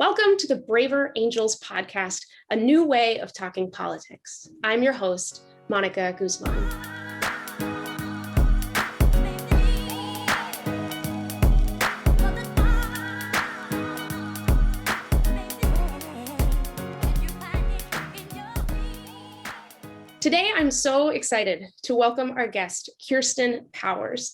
Welcome to the Braver Angels podcast, a new way of talking politics. I'm your host, Mónica Guzmán. Today, I'm so excited to welcome our guest, Kirsten Powers.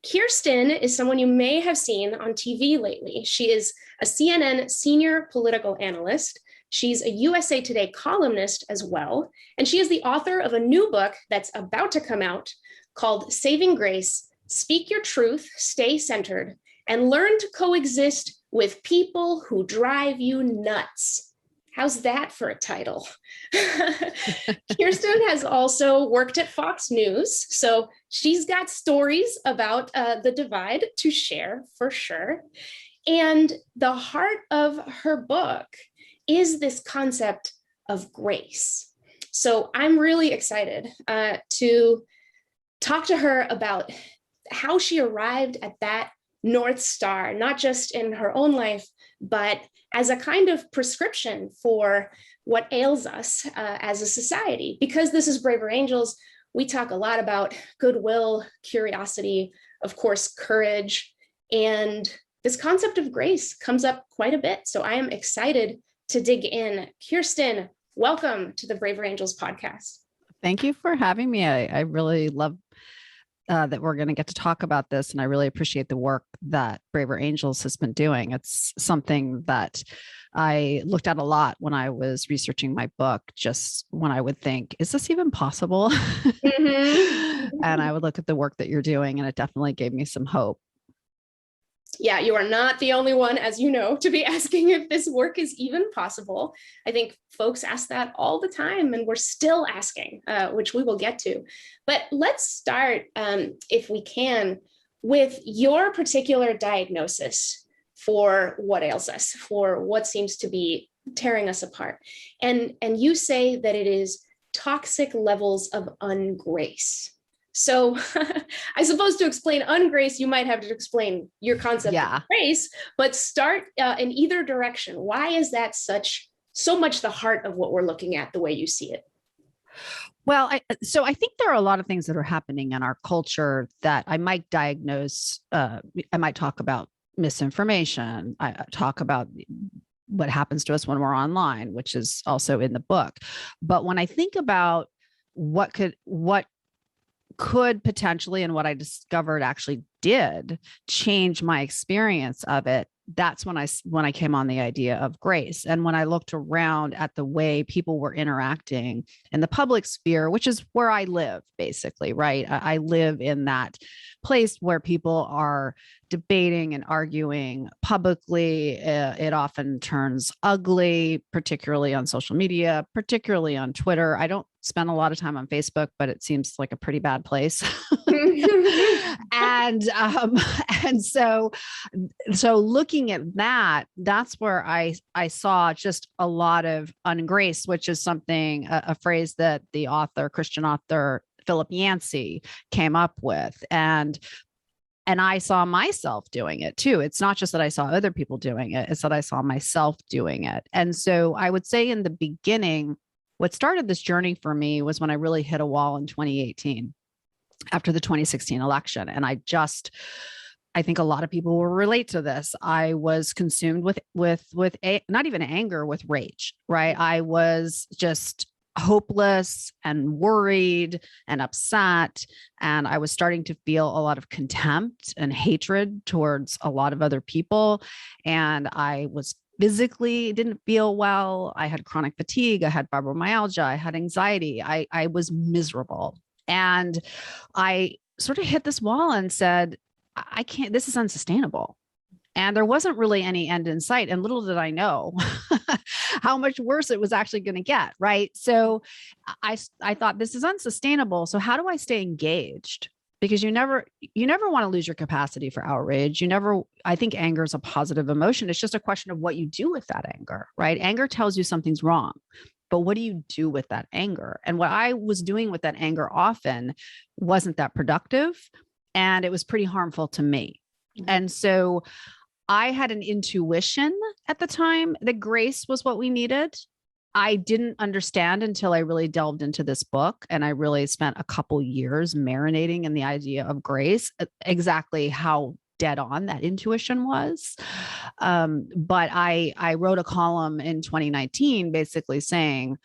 Kirsten is someone you may have seen on TV lately. She is a CNN senior political analyst. She's a USA Today columnist as well. And she is the author of a new book that's about to come out called Saving Grace: Speak Your Truth, Stay Centered, and Learn to Coexist with People Who Drive You Nuts. How's that for a title? Kirsten has also worked at Fox News, so she's got stories about the divide to share for sure. And the heart of her book is this concept of grace. So I'm really excited to talk to her about how she arrived at that North Star, not just in her own life, but as a kind of prescription for what ails us as a society. Because this is Braver Angels, we talk a lot about goodwill, curiosity, of course, courage, and this concept of grace comes up quite a bit. So I am excited to dig in. Kirsten, welcome to the Braver Angels podcast. Thank you for having me. I really love that we're going to get to talk about this. And I really appreciate the work that Braver Angels has been doing. It's something that I looked at a lot when I was researching my book, just when I would think, is this even possible? Mm-hmm. And I would look at the work that you're doing, and it definitely gave me some hope. Yeah, you are not the only one, as you know, to be asking if this work is even possible. I think folks ask that all the time, and we're still asking, which we will get to. But let's start, if we can, with your particular diagnosis for what ails us, for what seems to be tearing us apart. And you say that it is toxic levels of ungrace. So I suppose to explain ungrace, you might have to explain your concept of grace, but start in either direction. Why is that so much the heart of what we're looking at, the way you see it? Well, so I think there are a lot of things that are happening in our culture that I might diagnose. I might talk about misinformation. I talk about what happens to us when we're online, which is also in the book. But when I think about what could potentially, and what I discovered actually did change my experience of it, that's when I came on the idea of grace. And when I looked around at the way people were interacting in the public sphere, which is where I live, basically, right? I live in that place where people are debating and arguing publicly. It often turns ugly, particularly on social media, particularly on Twitter. I don't spend a lot of time on Facebook, but it seems like a pretty bad place. And so looking at that, that's where I saw just a lot of ungrace, which is something, a phrase that the Christian author Philip Yancey came up with. And I saw myself doing it too. It's not just that I saw other people doing it, it's that I saw myself doing it. And so I would say in the beginning, what started this journey for me was when I really hit a wall in 2018 after the 2016 election. And I think a lot of people will relate to this. I was consumed with not even anger, with rage, right? I was just hopeless and worried and upset. And I was starting to feel a lot of contempt and hatred towards a lot of other people. And I was physically didn't feel well. I had chronic fatigue. I had fibromyalgia. I had anxiety. I was miserable. And I sort of hit this wall and said, I can't, this is unsustainable. And there wasn't really any end in sight. And little did I know how much worse it was actually going to get. Right. So I thought, this is unsustainable. So how do I stay engaged? Because you never want to lose your capacity for outrage. I think anger is a positive emotion. It's just a question of what you do with that anger, right? Anger tells you something's wrong, but what do you do with that anger? And what I was doing with that anger often wasn't that productive, and it was pretty harmful to me. Mm-hmm. And so I had an intuition at the time that grace was what we needed. I didn't understand until I really delved into this book, and I really spent a couple years marinating in the idea of grace, exactly how dead on that intuition was. But I wrote a column in 2019 basically saying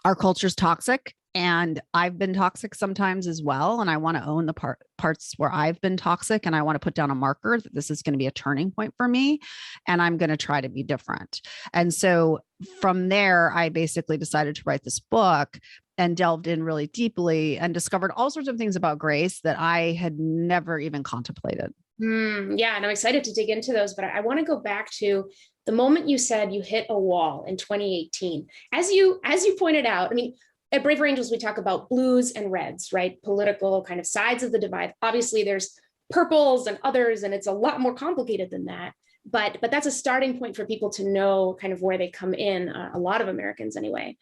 our culture's toxic, and I've been toxic sometimes as well. And I want to own the parts where I've been toxic, and I want to put down a marker that this is going to be a turning point for me, and I'm going to try to be different. And so from there, I basically decided to write this book and delved in really deeply and discovered all sorts of things about grace that I had never even contemplated. Yeah, and I'm excited to dig into those, but I want to go back to the moment you said you hit a wall in 2018. As you pointed out, I mean, at Braver Angels, we talk about blues and reds, right? Political kind of sides of the divide. Obviously, there's purples and others, and it's a lot more complicated than that. But that's a starting point for people to know kind of where they come in, a lot of Americans anyway.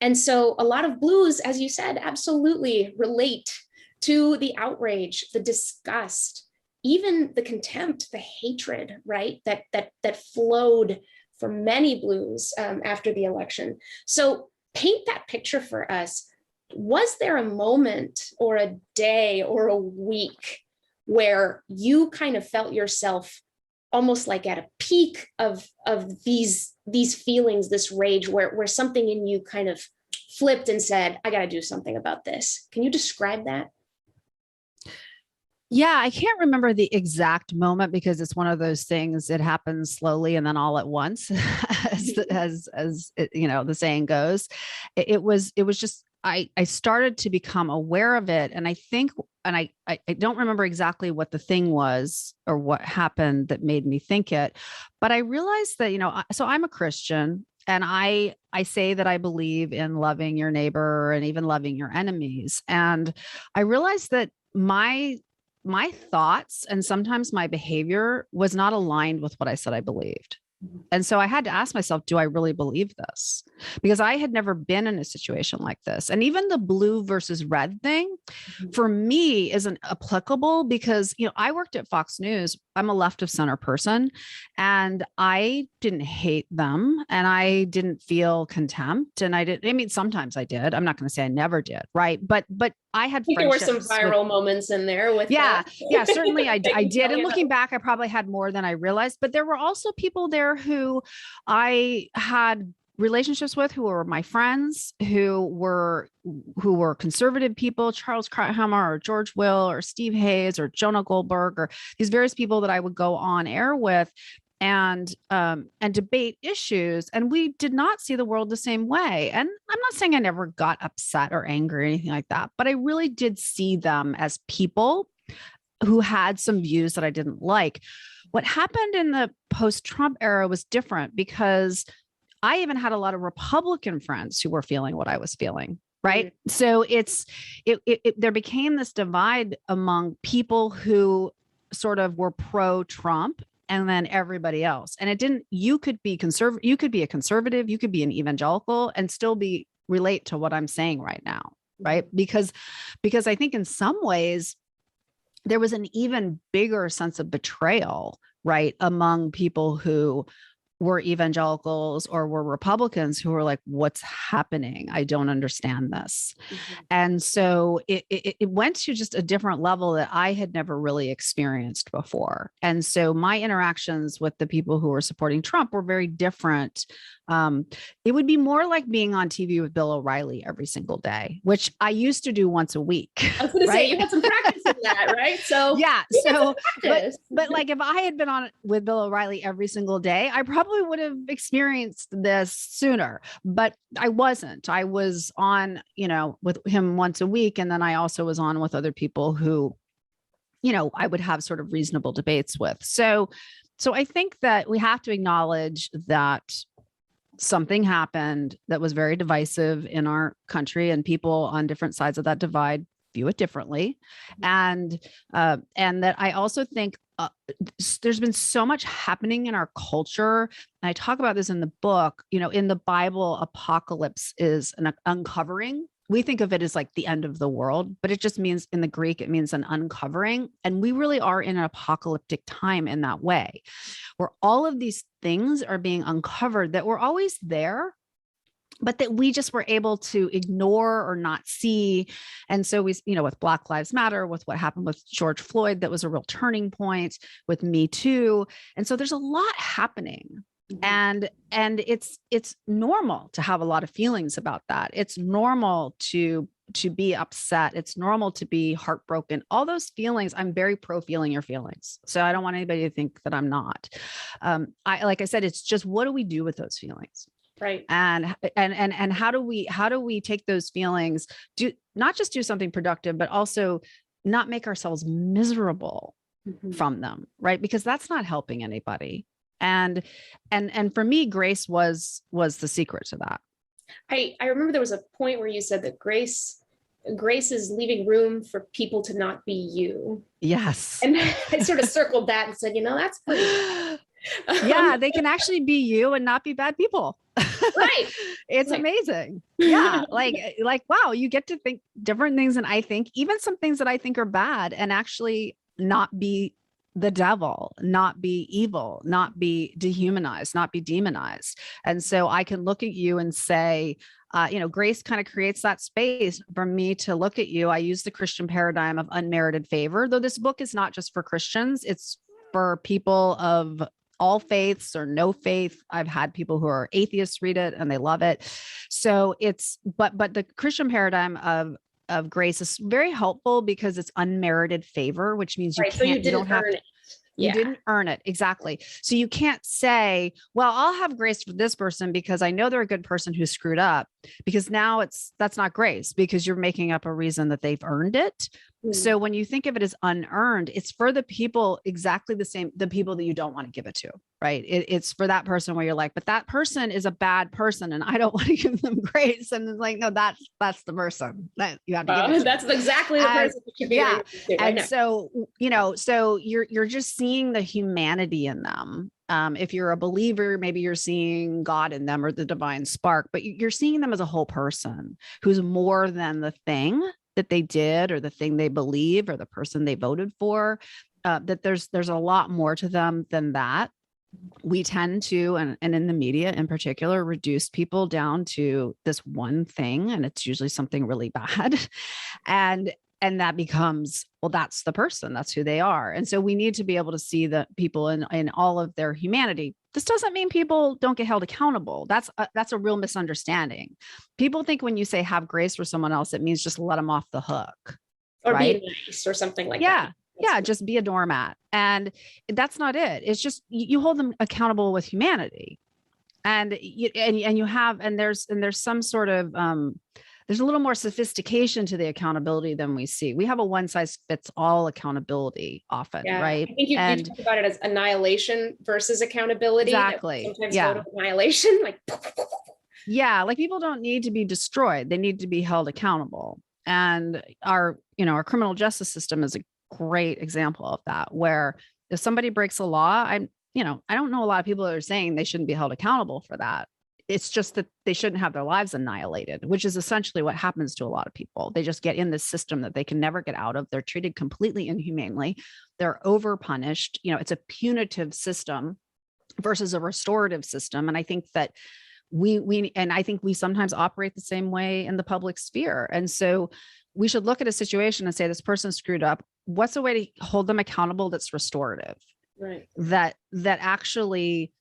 And so a lot of blues, as you said, absolutely relate to the outrage, the disgust, even the contempt, the hatred, right? That flowed from many blues after the election. So paint that picture for us. Was there a moment or a day or a week where you kind of felt yourself almost like at a peak of these feelings, this rage, where something in you kind of flipped and said, I got to do something about this? Can you describe that? Yeah, I can't remember the exact moment because it's one of those things. It happens slowly and then all at once, as you know, the saying goes. It was just I started to become aware of it, and I think, and I don't remember exactly what the thing was or what happened that made me think it, but I realized that, you know, so I'm a Christian. And I say that I believe in loving your neighbor and even loving your enemies. And I realized that my thoughts and sometimes my behavior was not aligned with what I said I believed. And so I had to ask myself, do I really believe this? Because I had never been in a situation like this. And even the blue versus red thing for me isn't applicable because, you know, I worked at Fox News. I'm a left of center person, and I didn't hate them, and I didn't feel contempt. And I mean, sometimes I did. I'm not going to say I never did. Right. But I had there were some viral moments in there with certainly I did. And looking back, I probably had more than I realized, but there were also people there who I had relationships with, who were my friends, who were conservative people, Charles Krauthammer or George Will or Steve Hayes or Jonah Goldberg, or these various people that I would go on air with and debate issues. And we did not see the world the same way. And I'm not saying I never got upset or angry or anything like that, but I really did see them as people who had some views that I didn't like. What happened in the post-Trump era was different because I even had a lot of Republican friends who were feeling what I was feeling. Right. Mm-hmm. So there became this divide among people who sort of were pro-Trump and then everybody else. And you could be a conservative, you could be an evangelical and still relate to what I'm saying right now. Right. Because I think in some ways there was an even bigger sense of betrayal, right, among people who were evangelicals or were Republicans who were like, what's happening? I don't understand this. Mm-hmm. And so it went to just a different level that I had never really experienced before. And so my interactions with the people who were supporting Trump were very different. It would be more like being on TV with Bill O'Reilly every single day, which I used to do once a week. I was going to say, you had some practice in that, right? So yeah. So, but like if I had been on with Bill O'Reilly every single day, I probably would have experienced this sooner, but I wasn't. I was on, you know, with him once a week. And then I also was on with other people who, you know, I would have sort of reasonable debates with. So I think that we have to acknowledge that something happened that was very divisive in our country, and people on different sides of that divide view it differently. And that I also think there's been so much happening in our culture. And I talk about this in the book, you know, in the Bible, apocalypse is an uncovering, we think of it as like the end of the world, but it just means in the Greek, it means an uncovering. And we really are in an apocalyptic time in that way, where all of these things are being uncovered that were always there, but that we just were able to ignore or not see. And so we, with Black Lives Matter, with what happened with George Floyd, that was a real turning point, with Me Too. And so there's a lot happening. And it's normal to have a lot of feelings about that. It's normal to be upset. It's normal to be heartbroken. All those feelings, I'm very pro feeling your feelings. So I don't want anybody to think that I'm not. Like I said, it's just, what do we do with those feelings? Right. And how do we take those feelings, not just do something productive, but also not make ourselves miserable from them, right? Because that's not helping anybody. And for me, grace was the secret to that. I remember there was a point where you said that grace is leaving room for people to not be you. Yes. And I sort of circled that and said, that's pretty. Yeah, they can actually be you and not be bad people. Right. It's amazing. Yeah. Like, wow, you get to think different things than I think, even some things that I think are bad, and actually not be the devil, not be evil, not be dehumanized, not be demonized. And so I can look at you and say, grace kind of creates that space for me to look at you. I use the Christian paradigm of unmerited favor, though this book is not just for Christians. It's for people of all faiths or no faith. I've had people who are atheists read it and they love it. So but the Christian paradigm of grace is very helpful because it's unmerited favor, which means you don't have to. You didn't earn it. Exactly. So you can't say, well, I'll have grace for this person because I know they're a good person who screwed up, because now that's not grace, because you're making up a reason that they've earned it. So when you think of it as unearned, it's for the people exactly the same, the people that you don't want to give it to, right? It's for that person where you're like, but that person is a bad person and I don't want to give them grace. And it's like, no, that's the person that you have to give it to. That's exactly the person that should be. Yeah. And so, so you're just seeing the humanity in them. If you're a believer, maybe you're seeing God in them or the divine spark, but you're seeing them as a whole person who's more than the thing that they did or the thing they believe or the person they voted for, that there's a lot more to them than that. We tend to, and in the media in particular, reduce people down to this one thing, and it's usually something really bad. And that becomes, well, that's the person, that's who they are. And so we need to be able to see the people in all of their humanity. This doesn't mean people don't get held accountable. That's a real misunderstanding. People think when you say have grace for someone else, it means just let them off the hook. Or right? be nice or something like that. Yeah, just be a doormat. And that's not it. It's just you hold them accountable with humanity. And there's some sort of there's a little more sophistication to the accountability than we see. We have a one size fits all accountability often, right? I think you talk about it as annihilation versus accountability. Exactly. Sometimes go to annihilation, like. Yeah, like people don't need to be destroyed. They need to be held accountable. And our criminal justice system is a great example of that, where if somebody breaks a law, I don't know a lot of people that are saying they shouldn't be held accountable for that. It's just that they shouldn't have their lives annihilated, which is essentially what happens to a lot of people. They just get in this system that they can never get out of. They're treated completely inhumanely. They're over punished. It's a punitive system versus a restorative system. And I think that I think we sometimes operate the same way in the public sphere. And so we should look at a situation and say, this person screwed up. What's a way to hold them accountable that's restorative? Right. That actually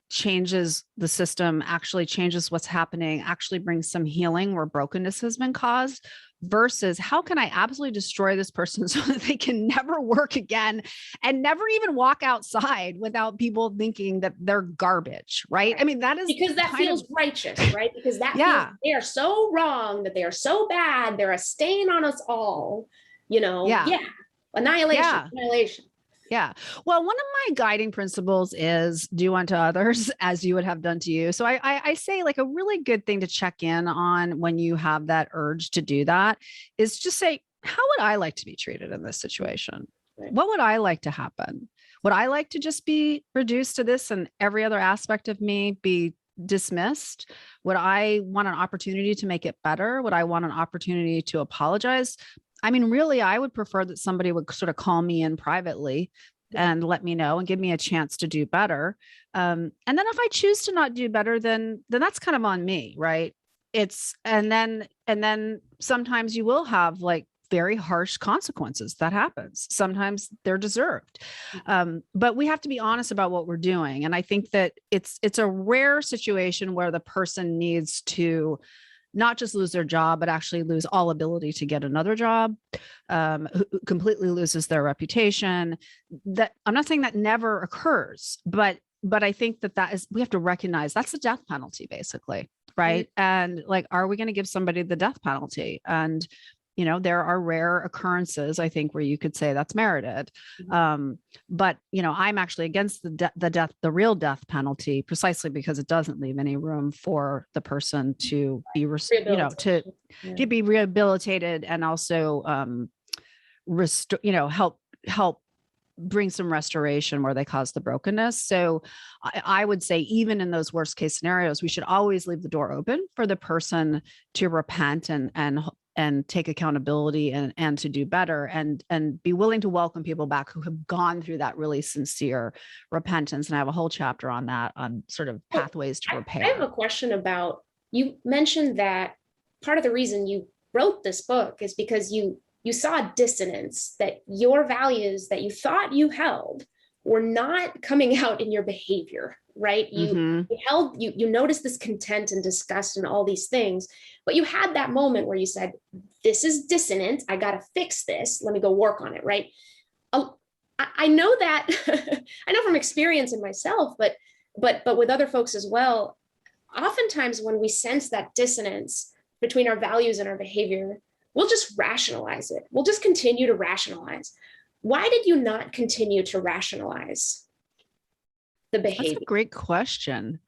changes the system, actually changes what's happening, actually brings some healing where brokenness has been caused, versus how can I absolutely destroy this person so that they can never work again and never even walk outside without people thinking that they're garbage, right? I mean, that is because that feels righteous, right? Because that feels they are so wrong, that they are so bad, they're a stain on us all, annihilation. Yeah. Well, one of my guiding principles is do unto others as you would have done to you. So I say, like, a really good thing to check in on when you have that urge to do that is just say, how would I like to be treated in this situation? Right. What would I like to happen? Would I like to just be reduced to this and every other aspect of me be dismissed? Would I want an opportunity to make it better? Would I want an opportunity to apologize? I mean, really, I would prefer that somebody would sort of call me in privately and let me know and give me a chance to do better. And then if I choose to not do better, then that's kind of on me, right? And then sometimes you will have like very harsh consequences. That happens. Sometimes they're deserved. But we have to be honest about what we're doing. And I think that it's a rare situation where the person needs to not just lose their job, but actually lose all ability to get another job, who completely loses their reputation. That I'm not saying that never occurs, but I think that is, we have to recognize that's the death penalty, basically, right? Mm-hmm. And like, are we going to give somebody the death penalty? And there are rare occurrences, I think, where you could say that's merited. Mm-hmm. But, I'm actually against the real death penalty, precisely because it doesn't leave any room for the person to be, to be rehabilitated and also help bring some restoration where they caused the brokenness. So I would say, even in those worst case scenarios, we should always leave the door open for the person to repent and take accountability and to do better and be willing to welcome people back who have gone through that really sincere repentance. And I have a whole chapter on that, on sort of pathways to repair. I have a question about, you mentioned that part of the reason you wrote this book is because you saw dissonance, that your values that you thought you held were not coming out in your behavior, right? You noticed this contempt and disgust and all these things, but you had that moment where you said, this is dissonant. I got to fix this. Let me go work on it, right? I know that, I know from experience in myself, but with other folks as well, oftentimes when we sense that dissonance between our values and our behavior, we'll just rationalize it. We'll just continue to rationalize. Why did you not continue to rationalize the behavior? That's a great question.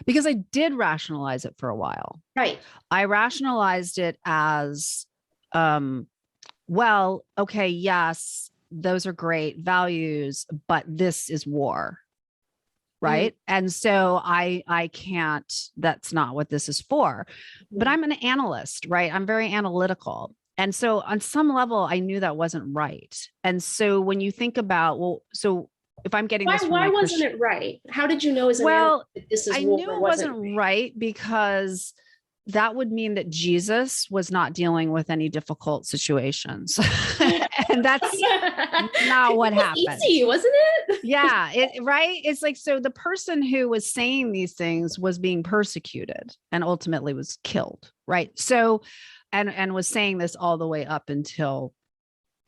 Because I did rationalize it for a while. Right. I rationalized it as, well, okay, yes, those are great values, but this is war. Right. Mm-hmm. And so I can't, that's not what this is for. Mm-hmm. But I'm an analyst, right? I'm very analytical. And so on some level, I knew that wasn't right. And so when you think about, well, so if I'm getting this, why wasn't it right? How did you know as an analyst that this is war? I knew it wasn't right because that would mean that Jesus was not dealing with any difficult situations. And that's not what happened. Easy, wasn't it? Yeah. Right. It's like, so the person who was saying these things was being persecuted and ultimately was killed. Right. So, and was saying this all the way up until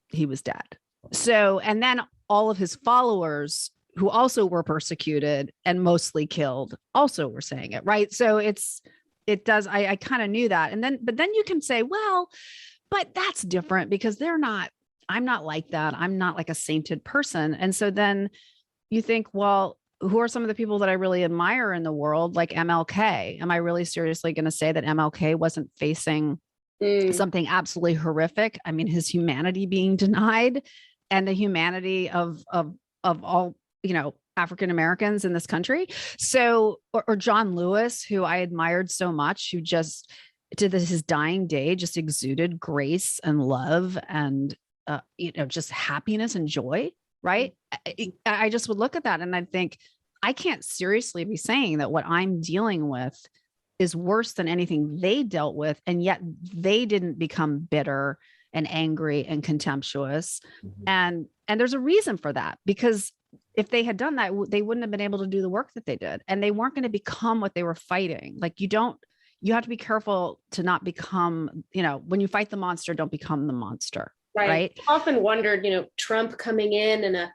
he was dead. So, and then all of his followers who also were persecuted and mostly killed also were saying it. Right. So I kind of knew that. But then you can say, well, but that's different because I'm not like that. I'm not like a sainted person. And so then you think, well, who are some of the people that I really admire in the world? Like MLK. Am I really seriously going to say that MLK wasn't facing something absolutely horrific? I mean, his humanity being denied and the humanity of all, African Americans in this country. So, or John Lewis, who I admired so much, who just to his dying day, just exuded grace and love and, just happiness and joy. Right. I just would look at that and I'd think, I can't seriously be saying that what I'm dealing with is worse than anything they dealt with. And yet they didn't become bitter and angry and contemptuous. Mm-hmm. And there's a reason for that, because if they had done that, they wouldn't have been able to do the work that they did. And they weren't going to become what they were fighting. Like you have to be careful to not become, when you fight the monster, don't become the monster. Right. I've often wondered, Trump coming in and a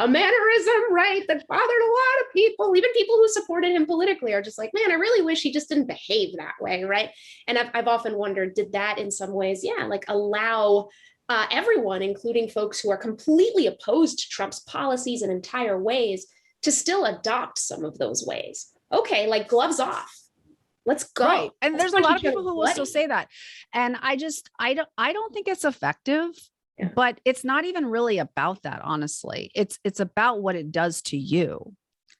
mannerism, right, that bothered a lot of people, even people who supported him politically are just like, man, I really wish he just didn't behave that way. Right. And I've often wondered, did that in some ways, allow everyone, including folks who are completely opposed to Trump's policies and entire ways, to still adopt some of those ways? Okay, like gloves off. Let's go. Right. And there's a lot of people who will still say that. And I don't think it's effective, but it's not even really about that, honestly. It's about what it does to you.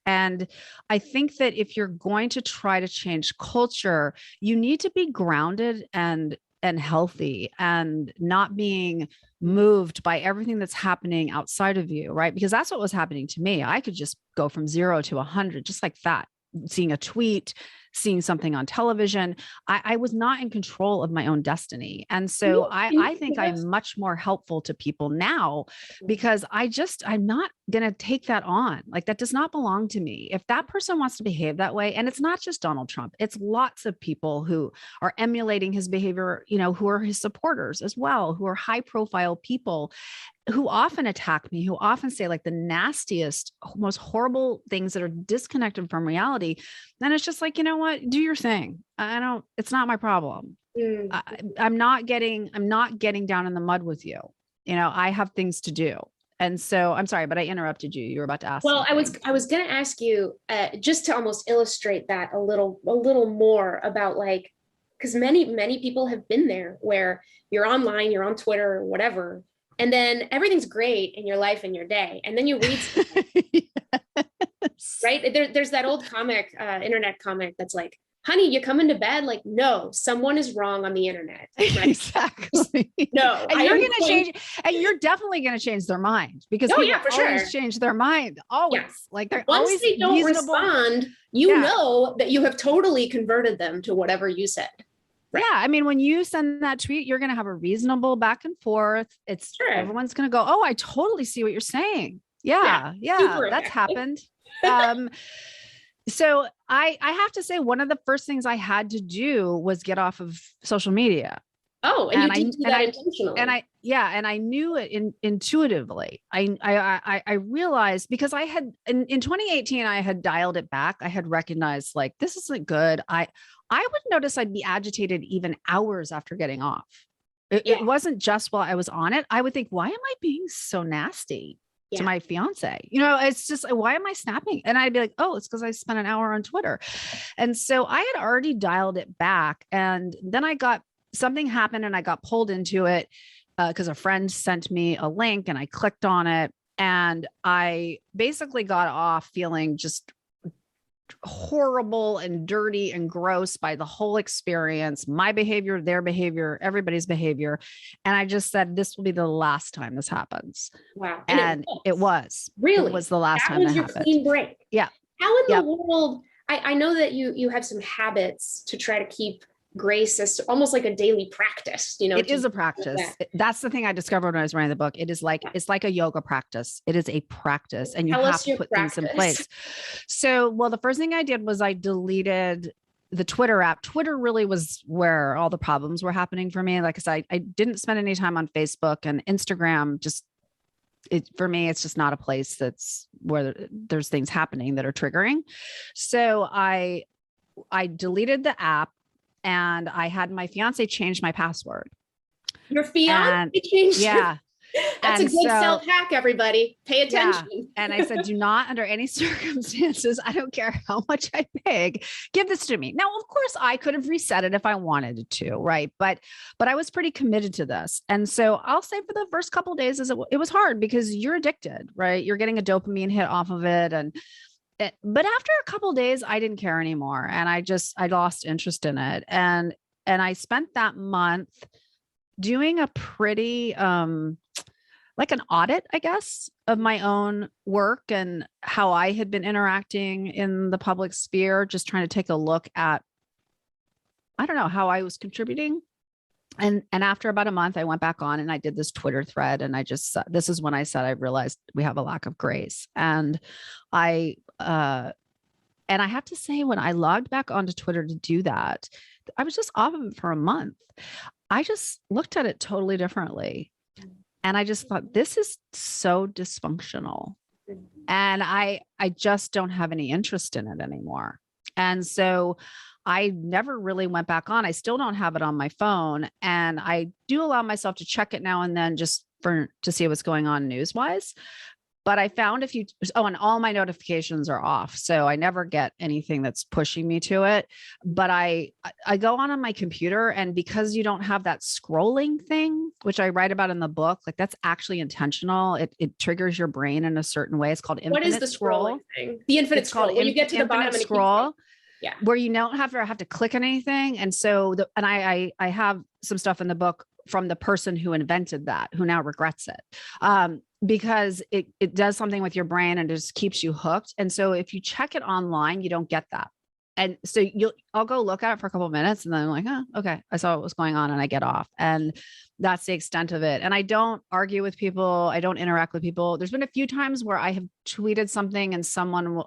And I think that if you're going to try to change culture, you need to be grounded and healthy and not being moved by everything that's happening outside of you, right? Because that's what was happening to me. I could just go from 0 to 100 just like that, seeing a tweet, seeing something on television. I was not in control of my own destiny. And so I think I'm much more helpful to people now because I'm not going to take that on. Like, that does not belong to me. If that person wants to behave that way, and it's not just Donald Trump, it's lots of people who are emulating his behavior, who are his supporters as well, who are high profile people who often attack me, who often say like the nastiest, most horrible things that are disconnected from reality. Then it's just like, you know what, do your thing. It's not my problem. I'm not getting down in the mud with you. I have things to do. And so I'm sorry, but I interrupted you. You were about to ask. Well, something. I was going to ask you just to almost illustrate that a little more about like, because many people have been there where you're online, you're on Twitter or whatever, and then everything's great in your life and your day. And then you read something, yes. Right? There's that old comic, internet comic that's like, honey, you coming to bed? Like, no, someone is wrong on the internet. Right? Exactly. No. And you're going to change, and you're definitely going to change their mind because people always change their mind. Always. Yes. Like they're once always they don't respond, you know that you have totally converted them to whatever you said. Right. Yeah. I mean, when you send that tweet, you're going to have a reasonable back and forth. Everyone's going to go, oh, I totally see what you're saying. Yeah. That's happened. So I have to say, one of the first things I had to do was get off of social media. Oh, and you did do that intentionally. And I knew it intuitively. I realized because I had in 2018, I had dialed it back. I had recognized like, this isn't good. I would notice I'd be agitated even hours after getting off. It wasn't just while I was on it. I would think, why am I being so nasty to my fiance? It's just, why am I snapping? And I'd be like, oh, it's because I spent an hour on Twitter. And so I had already dialed it back. And then something happened and I got pulled into it because a friend sent me a link and I clicked on it. And I basically got off feeling just horrible and dirty and gross by the whole experience, my behavior, their behavior, everybody's behavior. And I just said, this will be the last time this happens. Wow. And it was really, it was the last time that happened. That was your clean break. Yeah. How in the world, I know that you have some habits to try to keep grace as almost like a daily practice, It is a practice. That's the thing I discovered when I was writing the book. It is like, it's like a yoga practice. It is a practice and you have to put things in place. So, the first thing I did was I deleted the Twitter app. Twitter really was where all the problems were happening for me. Like I said, I didn't spend any time on Facebook and Instagram. For me, it's just not a place that's where there's things happening that are triggering. So I deleted the app. And I had my fiance change my password. Your fiance changed? Yeah. That's a good self-hack, everybody. Pay attention. Yeah. And I said, do not, under any circumstances, I don't care how much I beg, give this to me. Now, of course, I could have reset it if I wanted to, right? But I was pretty committed to this. And so I'll say for the first couple of days, it was hard because you're addicted, right? You're getting a dopamine hit off of it. But after a couple of days, I didn't care anymore. And I lost interest in it. And I spent that month doing a pretty, like an audit, I guess, of my own work and how I had been interacting in the public sphere, just trying to take a look at, I don't know, how I was contributing. And after about a month, I went back on and I did this Twitter thread. And this is when I said, I realized we have a lack of grace. And I have to say, when I logged back onto Twitter to do that, I was just off of it for a month. I just looked at it totally differently. And I just thought, this is so dysfunctional. And I just don't have any interest in it anymore. And so I never really went back on. I still don't have it on my phone. And I do allow myself to check it now and then just to see what's going on news-wise. But I found and all my notifications are off. So I never get anything that's pushing me to it. But I go on my computer, and because you don't have that scrolling thing, which I write about in the book, like that's actually intentional. It triggers your brain in a certain way. It's called infinite What is the scrolling thing? The infinite scroll. When you get to the bottom and scroll. Yeah. Where you don't have to click on anything. And so I have some stuff in the book from the person who invented that, who now regrets it. Because it does something with your brain and just keeps you hooked. And so if you check it online, you don't get that. And so I'll go look at it for a couple of minutes and then I'm like, oh, okay, I saw what was going on and I get off. And that's the extent of it. And I don't argue with people. I don't interact with people. There's been a few times where I have tweeted something and someone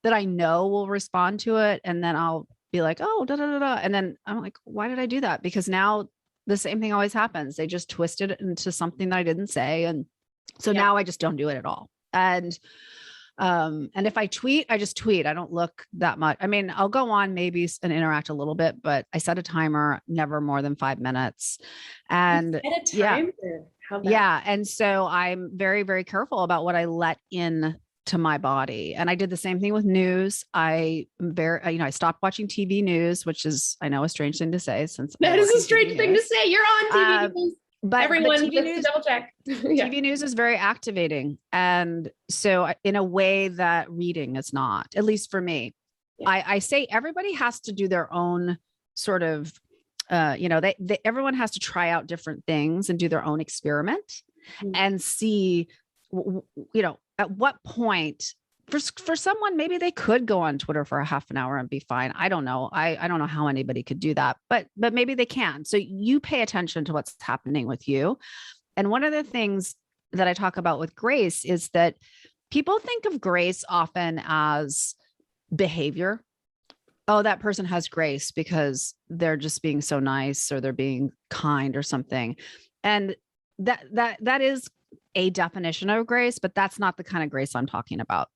that I know will respond to it. And then I'll be like, oh, da, da, da, da. And then I'm like, why did I do that? Because now the same thing always happens. They just twisted it into something that I didn't say. And so now I just don't do it at all. And if I tweet, I just tweet. I don't look that much. I mean, I'll go on maybe and interact a little bit, but I set a timer, never more than 5 minutes. And and so I'm very, very careful about what I let in to my body. And I did the same thing with news. I stopped watching TV news, which is, I know, a strange thing to say, since that is a strange thing to say. You're on TV news. But everyone TV news, double check. TV news is very activating. And so in a way that reading is not, at least for me. I say everybody has to do their own sort of, everyone has to try out different things and do their own experiment and see, at what point for someone, maybe they could go on Twitter for a half an hour and be fine. I don't know. I don't know how anybody could do that, but maybe they can. So you pay attention to what's happening with you. And one of the things that I talk about with grace is that people think of grace often as behavior. Oh, that person has grace because they're just being so nice or they're being kind or something. And that is a definition of grace, but that's not the kind of grace I'm talking about.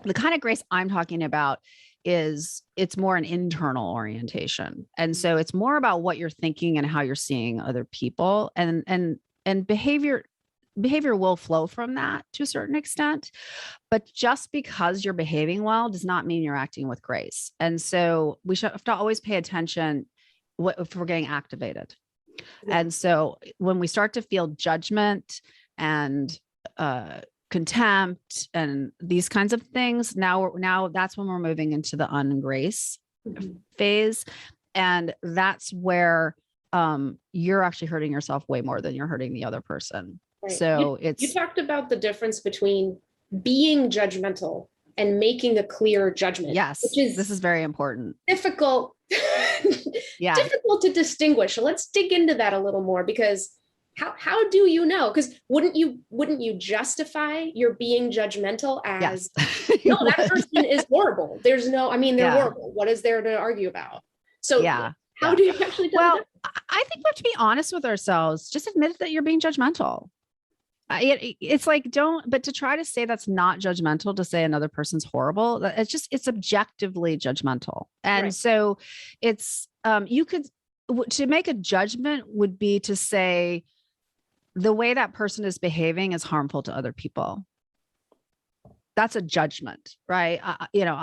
The kind of grace I'm talking about is it's more an internal orientation. And so it's more about what you're thinking and how you're seeing other people, and behavior will flow from that to a certain extent. But just because you're behaving well does not mean you're acting with grace. And so we should have to always pay attention if we're getting activated. And so when we start to feel judgment and contempt and these kinds of things, now that's when we're moving into the ungrace phase. And that's where you're actually hurting yourself way more than you're hurting the other person. Right. So you talked about the difference between being judgmental and making a clear judgment. Yes, this is very important. Difficult to distinguish. So let's dig into that a little more, because how do you know? Because wouldn't you justify your being judgmental as no, that person is horrible. There's no, I mean, they're horrible. What is there to argue about? So how do you actually tell them? I think we have to be honest with ourselves. Just admit that you're being judgmental. It's like, but to try to say that's not judgmental, to say another person's horrible, it's objectively judgmental. And so it's, to make a judgment would be to say, the way that person is behaving is harmful to other people. That's a judgment, right?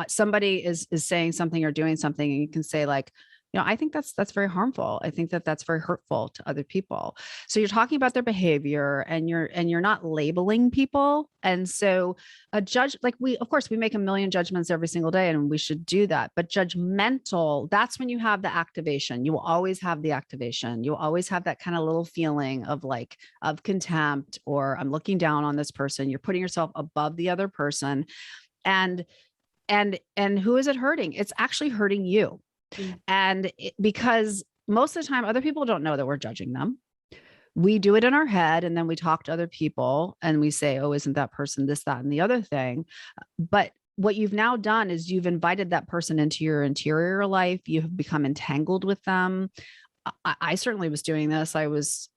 Somebody is saying something or doing something, and you can say like, I think that's very harmful. I think that's very hurtful to other people. So you're talking about their behavior, and you're not labeling people. And so a judge, like of course we make a million judgments every single day, and we should do that. But judgmental, that's when you have the activation. You will always have the activation. You'll always have that kind of little feeling of contempt, or I'm looking down on this person. You're putting yourself above the other person. And who is it hurting? It's actually hurting you. And because most of the time, other people don't know that we're judging them. We do it in our head, and then we talk to other people and we say, oh, isn't that person this, that, and the other thing? But what you've now done is you've invited that person into your interior life. You have become entangled with them. I certainly was doing this. I was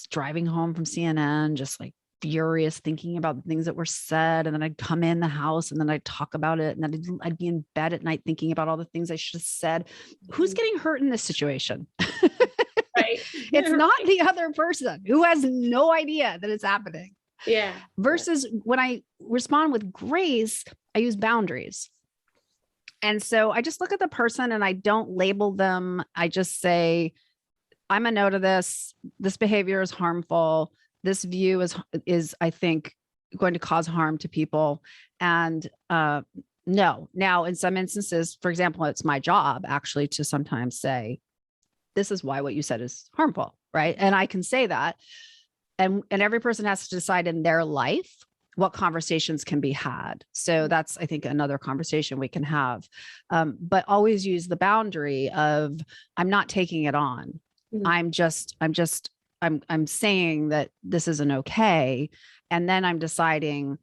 driving home from CNN, just like furious, thinking about the things that were said. And then I'd come in the house and then I'd talk about it. And then I'd be in bed at night thinking about all the things I should have said. Who's getting hurt in this situation? Right. It's not the other person who has no idea that it's happening. Yeah. Versus when I respond with grace, I use boundaries. And so I just look at the person and I don't label them. I just say, I'm a no to this. This behavior is harmful. This view is I think going to cause harm to people. And no. Now, in some instances, for example, it's my job actually to sometimes say, this is why what you said is harmful, right? And I can say that. And every person has to decide in their life what conversations can be had. So that's, I think, another conversation we can have. But always use the boundary of, I'm not taking it on. I'm saying that this isn't okay. And then I'm deciding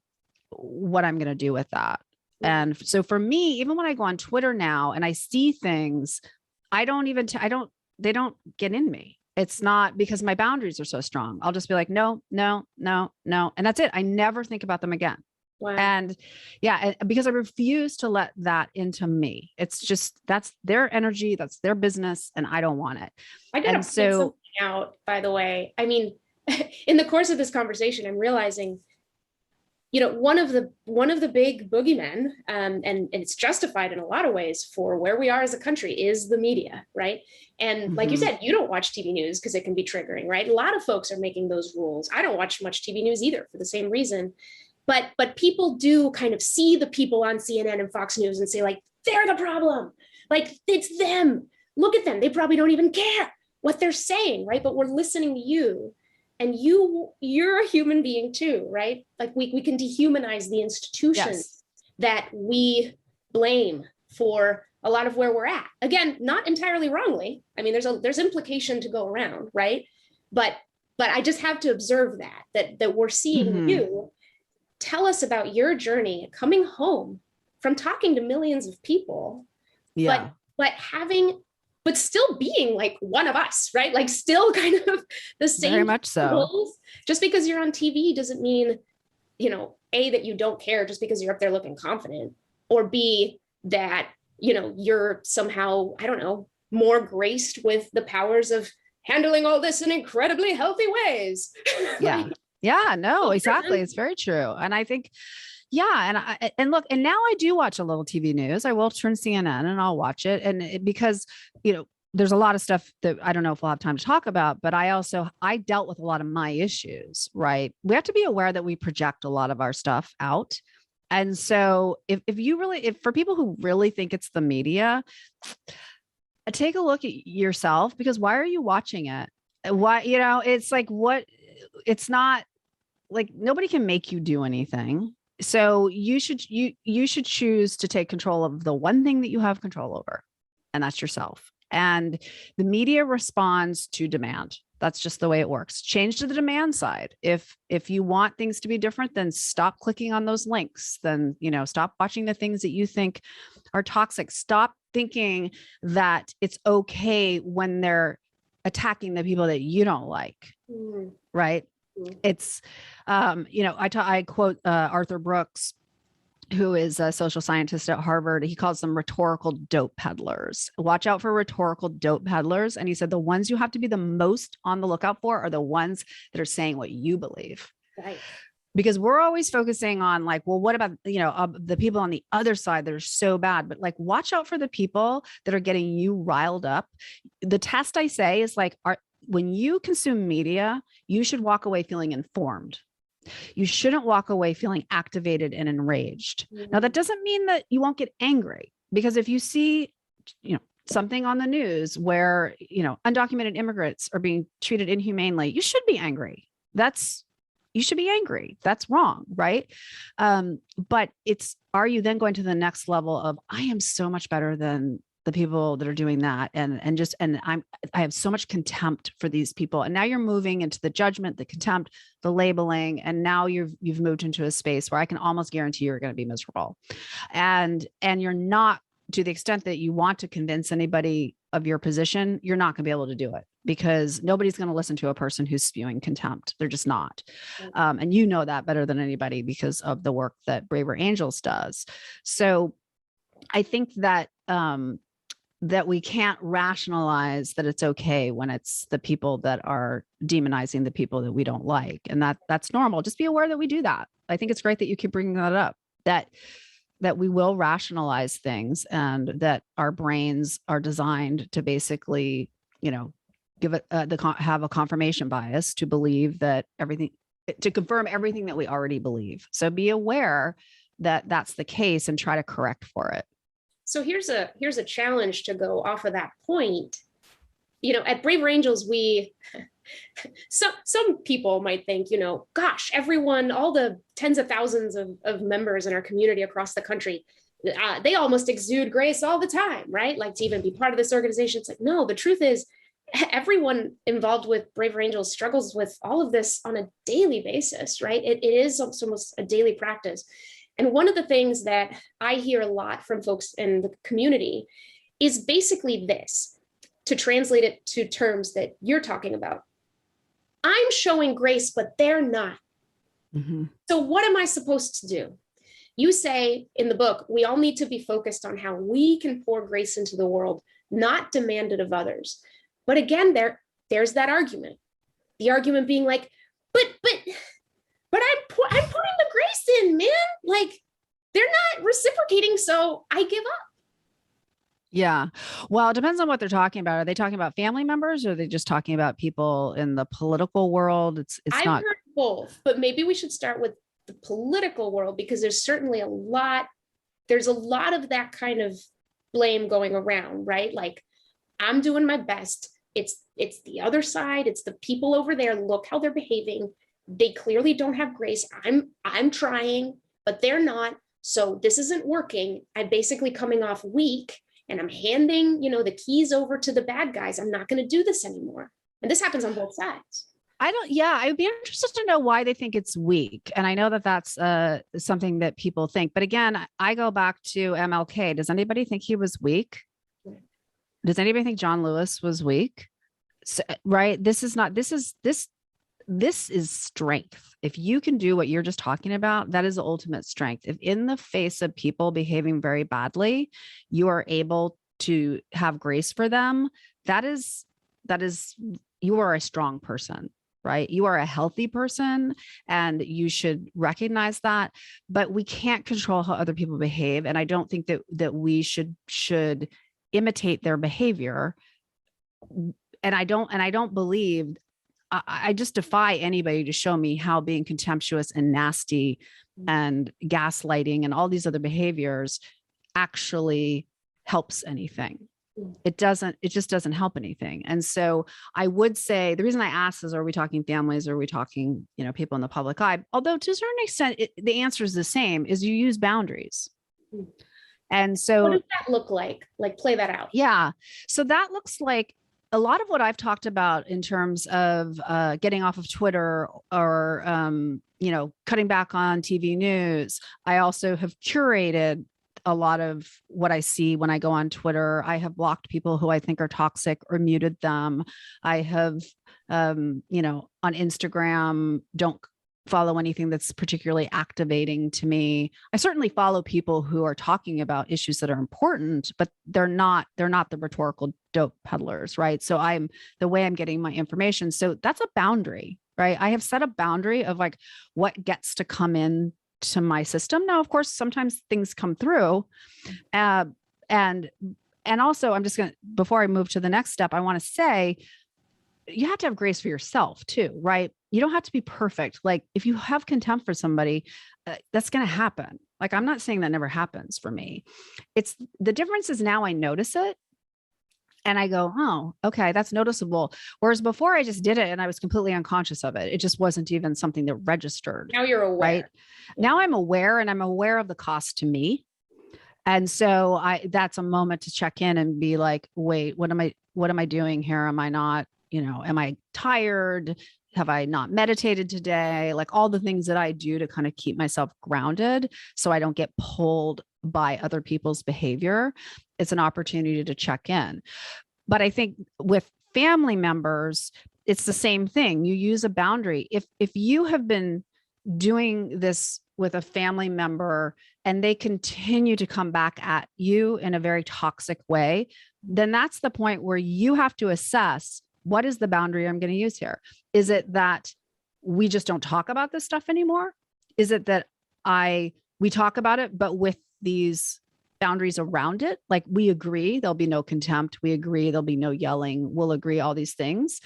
what I'm going to do with that. And so for me, even when I go on Twitter now and I see things, they don't get in me. It's not because my boundaries are so strong. I'll just be like, no. And that's it. I never think about them again. Wow. And yeah, because I refuse to let that into me. It's just, that's their energy. That's their business. And I don't want it. I got to point something out, by the way. I mean, in the course of this conversation, I'm realizing, one of the big boogeymen, and it's justified in a lot of ways for where we are as a country, is the media, right? And like you said, you don't watch TV news because it can be triggering, right? A lot of folks are making those rules. I don't watch much TV news either for the same reason. But people do kind of see the people on CNN and Fox News and say, like, they're the problem. Like, it's them. Look at them. They probably don't even care what they're saying, right? But we're listening to you. And you're a human being too, right? Like we can dehumanize the institutions that we blame for a lot of where we're at. Again, not entirely wrongly. I mean, there's implication to go around, right? But I just have to observe that we're seeing you tell us about your journey coming home from talking to millions of people, but still being like one of us, right? Like still kind of the same. Very much so. Just because you're on TV doesn't mean, A, that you don't care just because you're up there looking confident, or B, that, you're somehow, I don't know, more graced with the powers of handling all this in incredibly healthy ways. No, exactly. It's very true. And I think, and look, and now I do watch a little TV news. I will turn CNN and I'll watch it. And because, there's a lot of stuff that I don't know if we'll have time to talk about, but I dealt with a lot of my issues, right? We have to be aware that we project a lot of our stuff out. And so if for people who really think it's the media, take a look at yourself, because why are you watching it? Why, it's like, it's not like nobody can make you do anything. So you should choose to take control of the one thing that you have control over, and that's yourself. And the media responds to demand. That's just the way it works. Change to the demand side. If you want things to be different, then stop clicking on those links. Then, stop watching the things that you think are toxic. Stop thinking that it's okay when they're attacking the people that you don't like. Right. It's, I quote Arthur Brooks, who is a social scientist at Harvard. He calls them rhetorical dope peddlers. Watch out for rhetorical dope peddlers. And he said the ones you have to be the most on the lookout for are the ones that are saying what you believe. Right. Because we're always focusing on like, well, what about, the people on the other side that are so bad, but like, watch out for the people that are getting you riled up. The test I say is like, when you consume media, you should walk away feeling informed. You shouldn't walk away feeling activated and enraged. Now, that doesn't mean that you won't get angry, because if you see, something on the news where, undocumented immigrants are being treated inhumanely, you should be angry. You should be angry. That's wrong. Right. But are you then going to the next level of, I am so much better than the people that are doing that. And I have so much contempt for these people. And now you're moving into the judgment, the contempt, the labeling. And now you've moved into a space where I can almost guarantee you're going to be miserable. And you're not, to the extent that you want to convince anybody of your position, you're not going to be able to do it, because nobody's going to listen to a person who's spewing contempt. They're just not. And you know that better than anybody because of the work that Braver Angels does. So I think that, that we can't rationalize that it's okay when it's the people that are demonizing the people that we don't like. And that's normal. Just be aware that we do that. I think it's great that you keep bringing that up, that we will rationalize things, and that our brains are designed to basically, have a confirmation bias to believe that to confirm everything that we already believe. So be aware that that's the case and try to correct for it. So here's a challenge to go off of that point. At Braver Angels, some people might think, gosh, everyone, all the tens of thousands of members in our community across the country, they almost exude grace all the time, right? Like, to even be part of this organization. It's like, no, the truth is everyone involved with Braver Angels struggles with all of this on a daily basis, right? It is almost a daily practice. And one of the things that I hear a lot from folks in the community is basically this, to translate it to terms that you're talking about. I'm showing grace, but they're not. Mm-hmm. So what am I supposed to do? You say in the book, we all need to be focused on how we can pour grace into the world, not demand it of others. But again, there's that argument. The argument being like, but I'm putting the grace in, man. Like, they're not reciprocating, so I give up. Yeah. Well, it depends on what they're talking about. Are they talking about family members, or are they just talking about people in the political world? I've heard both, but maybe we should start with the political world, because there's certainly a lot of that kind of blame going around, right? Like, I'm doing my best. It's the other side. It's the people over there. Look how they're behaving. They clearly don't have grace. I'm trying, but they're not. So this isn't working. I'm basically coming off weak, and I'm handing, the keys over to the bad guys. I'm not going to do this anymore. And this happens on both sides. I would be interested to know why they think it's weak. And I know that that's something that people think. But again, I go back to MLK. Does anybody think he was weak? Does anybody think John Lewis was weak? So, right. This is strength. If you can do what you're just talking about, that is the ultimate strength. If in the face of people behaving very badly, you are able to have grace for them, that is, you are a strong person, right? You are a healthy person, and you should recognize that. But we can't control how other people behave. And I don't think that we should imitate their behavior. And I don't believe, I just defy anybody to show me how being contemptuous and nasty and gaslighting and all these other behaviors actually helps anything. It just doesn't help anything. And so I would say the reason I asked is, are we talking families? Or are we talking, people in the public eye? Although to a certain extent, the answer is the same, is you use boundaries. And so what does that look like? Like, play that out. Yeah. So that looks like a lot of what I've talked about in terms of getting off of Twitter, or, cutting back on TV news. I also have curated a lot of what I see when I go on Twitter. I have blocked people who I think are toxic or muted them. I have, on Instagram, don't follow anything that's particularly activating to me. I certainly follow people who are talking about issues that are important, but they're not the rhetorical dope peddlers, right? So the way I'm getting my information. So that's a boundary, right? I have set a boundary of like what gets to come in to my system. Now, of course, sometimes things come through. And also I'm just going to, before I move to the next step, I want to say, you have to have grace for yourself too, right? You don't have to be perfect. Like, if you have contempt for somebody, that's going to happen. Like, I'm not saying that never happens for me. It's the difference is now I notice it and I go, oh, okay, that's noticeable. Whereas before I just did it and I was completely unconscious of it. It just wasn't even something that registered. Now you're aware. Right? Now I'm aware, and I'm aware of the cost to me. And so that's a moment to check in and be like, wait, what am I doing here? Am I not, am I tired? Have I not meditated today? Like, all the things that I do to kind of keep myself grounded so I don't get pulled by other people's behavior. It's an opportunity to check in. But I think with family members, it's the same thing. You use a boundary. If you have been doing this with a family member and they continue to come back at you in a very toxic way, then that's the point where you have to assess, what is the boundary I'm going to use here? Is it that we just don't talk about this stuff anymore? Is it that we talk about it, but with these boundaries around it. Like, we agree there'll be no contempt. We agree there'll be no yelling. We'll agree all these things.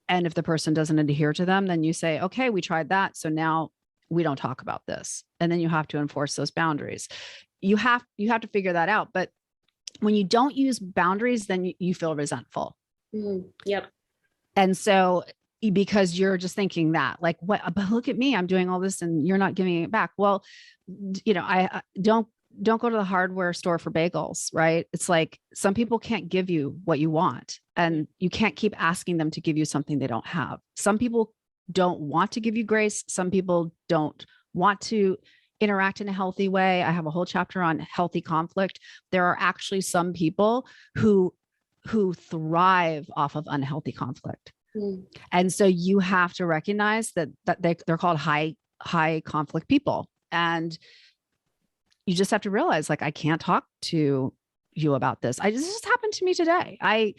And if the person doesn't adhere to them, then you say, okay, we tried that. So now we don't talk about this. And then you have to enforce those boundaries. You have to figure that out. But when you don't use boundaries, then you feel resentful. Yep. And so, because you're just thinking that, like, what, but look at me, I'm doing all this and you're not giving it back. Well, I don't go to the hardware store for bagels, right? It's like, some people can't give you what you want, and you can't keep asking them to give you something they don't have. Some people don't want to give you grace. Some people don't want to interact in a healthy way. I have a whole chapter on healthy conflict. There are actually some people who thrive off of unhealthy conflict. And so you have to recognize that they're called high conflict people. And you just have to realize, like, I can't talk to you about this. This just happened to me today. I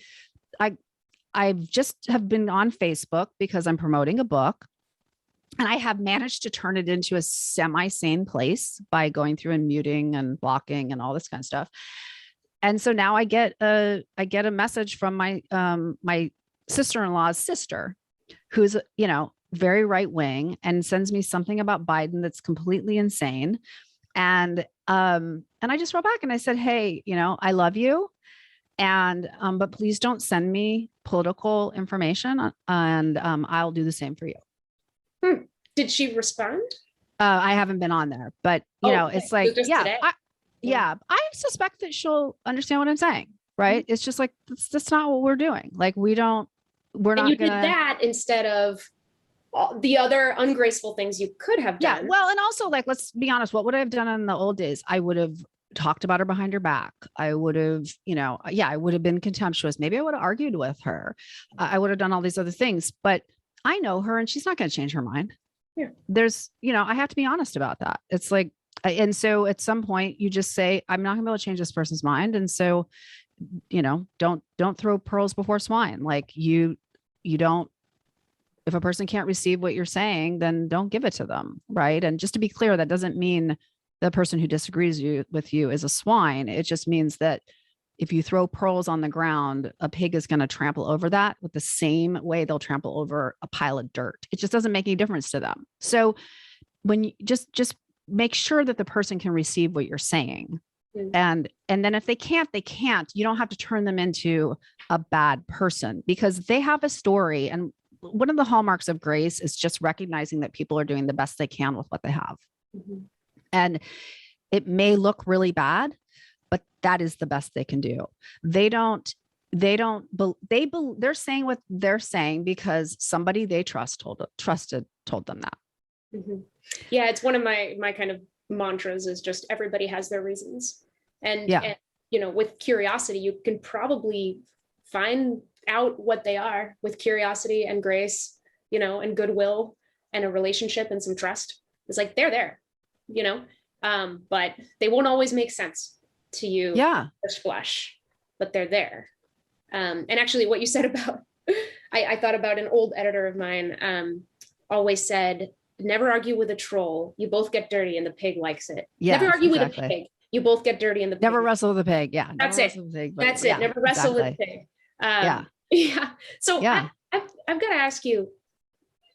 just have been on Facebook because I'm promoting a book, and I have managed to turn it into a semi-sane place by going through and muting and blocking and all this kind of stuff. And so now I get a message from my my sister-in-law's sister, who's, very right wing, and sends me something about Biden that's completely insane. And I just wrote back and I said, hey, I love you. And, but please don't send me political information, and I'll do the same for you. Did she respond? I haven't been on there, but okay. It's like, yeah, I suspect that she'll understand what I'm saying. Right. It's just like, that's not what we're doing. Like, we're not did that instead of all the other ungraceful things you could have done. Yeah. Well, and also, like, let's be honest, what would I have done in the old days? I would have talked about her behind her back. I would have, I would have been contemptuous. Maybe I would have argued with her. I would have done all these other things, but I know her and she's not going to change her mind. Yeah. There's, I have to be honest about that. It's like, and so at some point you just say, I'm not gonna be able to change this person's mind. And so, don't throw pearls before swine. Like, you don't, if a person can't receive what you're saying, then don't give it to them. Right. And just to be clear, that doesn't mean the person who disagrees with you is a swine. It just means that if you throw pearls on the ground, a pig is going to trample over that with the same way they'll trample over a pile of dirt. It just doesn't make any difference to them. So when you just make sure that the person can receive what you're saying. And then if they can't, you don't have to turn them into a bad person, because they have a story. And one of the hallmarks of grace is just recognizing that people are doing the best they can with what they have. And it may look really bad, but that is the best they can do. They're saying what they're saying because somebody they told them that. Yeah. It's one of my kind of mantras is just, everybody has their reasons. And with curiosity, you can probably find out what they are with curiosity and grace, and goodwill and a relationship and some trust. It's like, they're there, but they won't always make sense to you. Yeah. First flush, but they're there. And actually what you said about, I thought about an old editor of mine, always said, never argue with a troll. You both get dirty and the pig likes it. Yeah, never argue with a pig. You both get dirty and the pig. Never wrestle with a pig. Yeah. That's it. That's it. Never wrestle with a pig. Yeah. So I've got to ask you,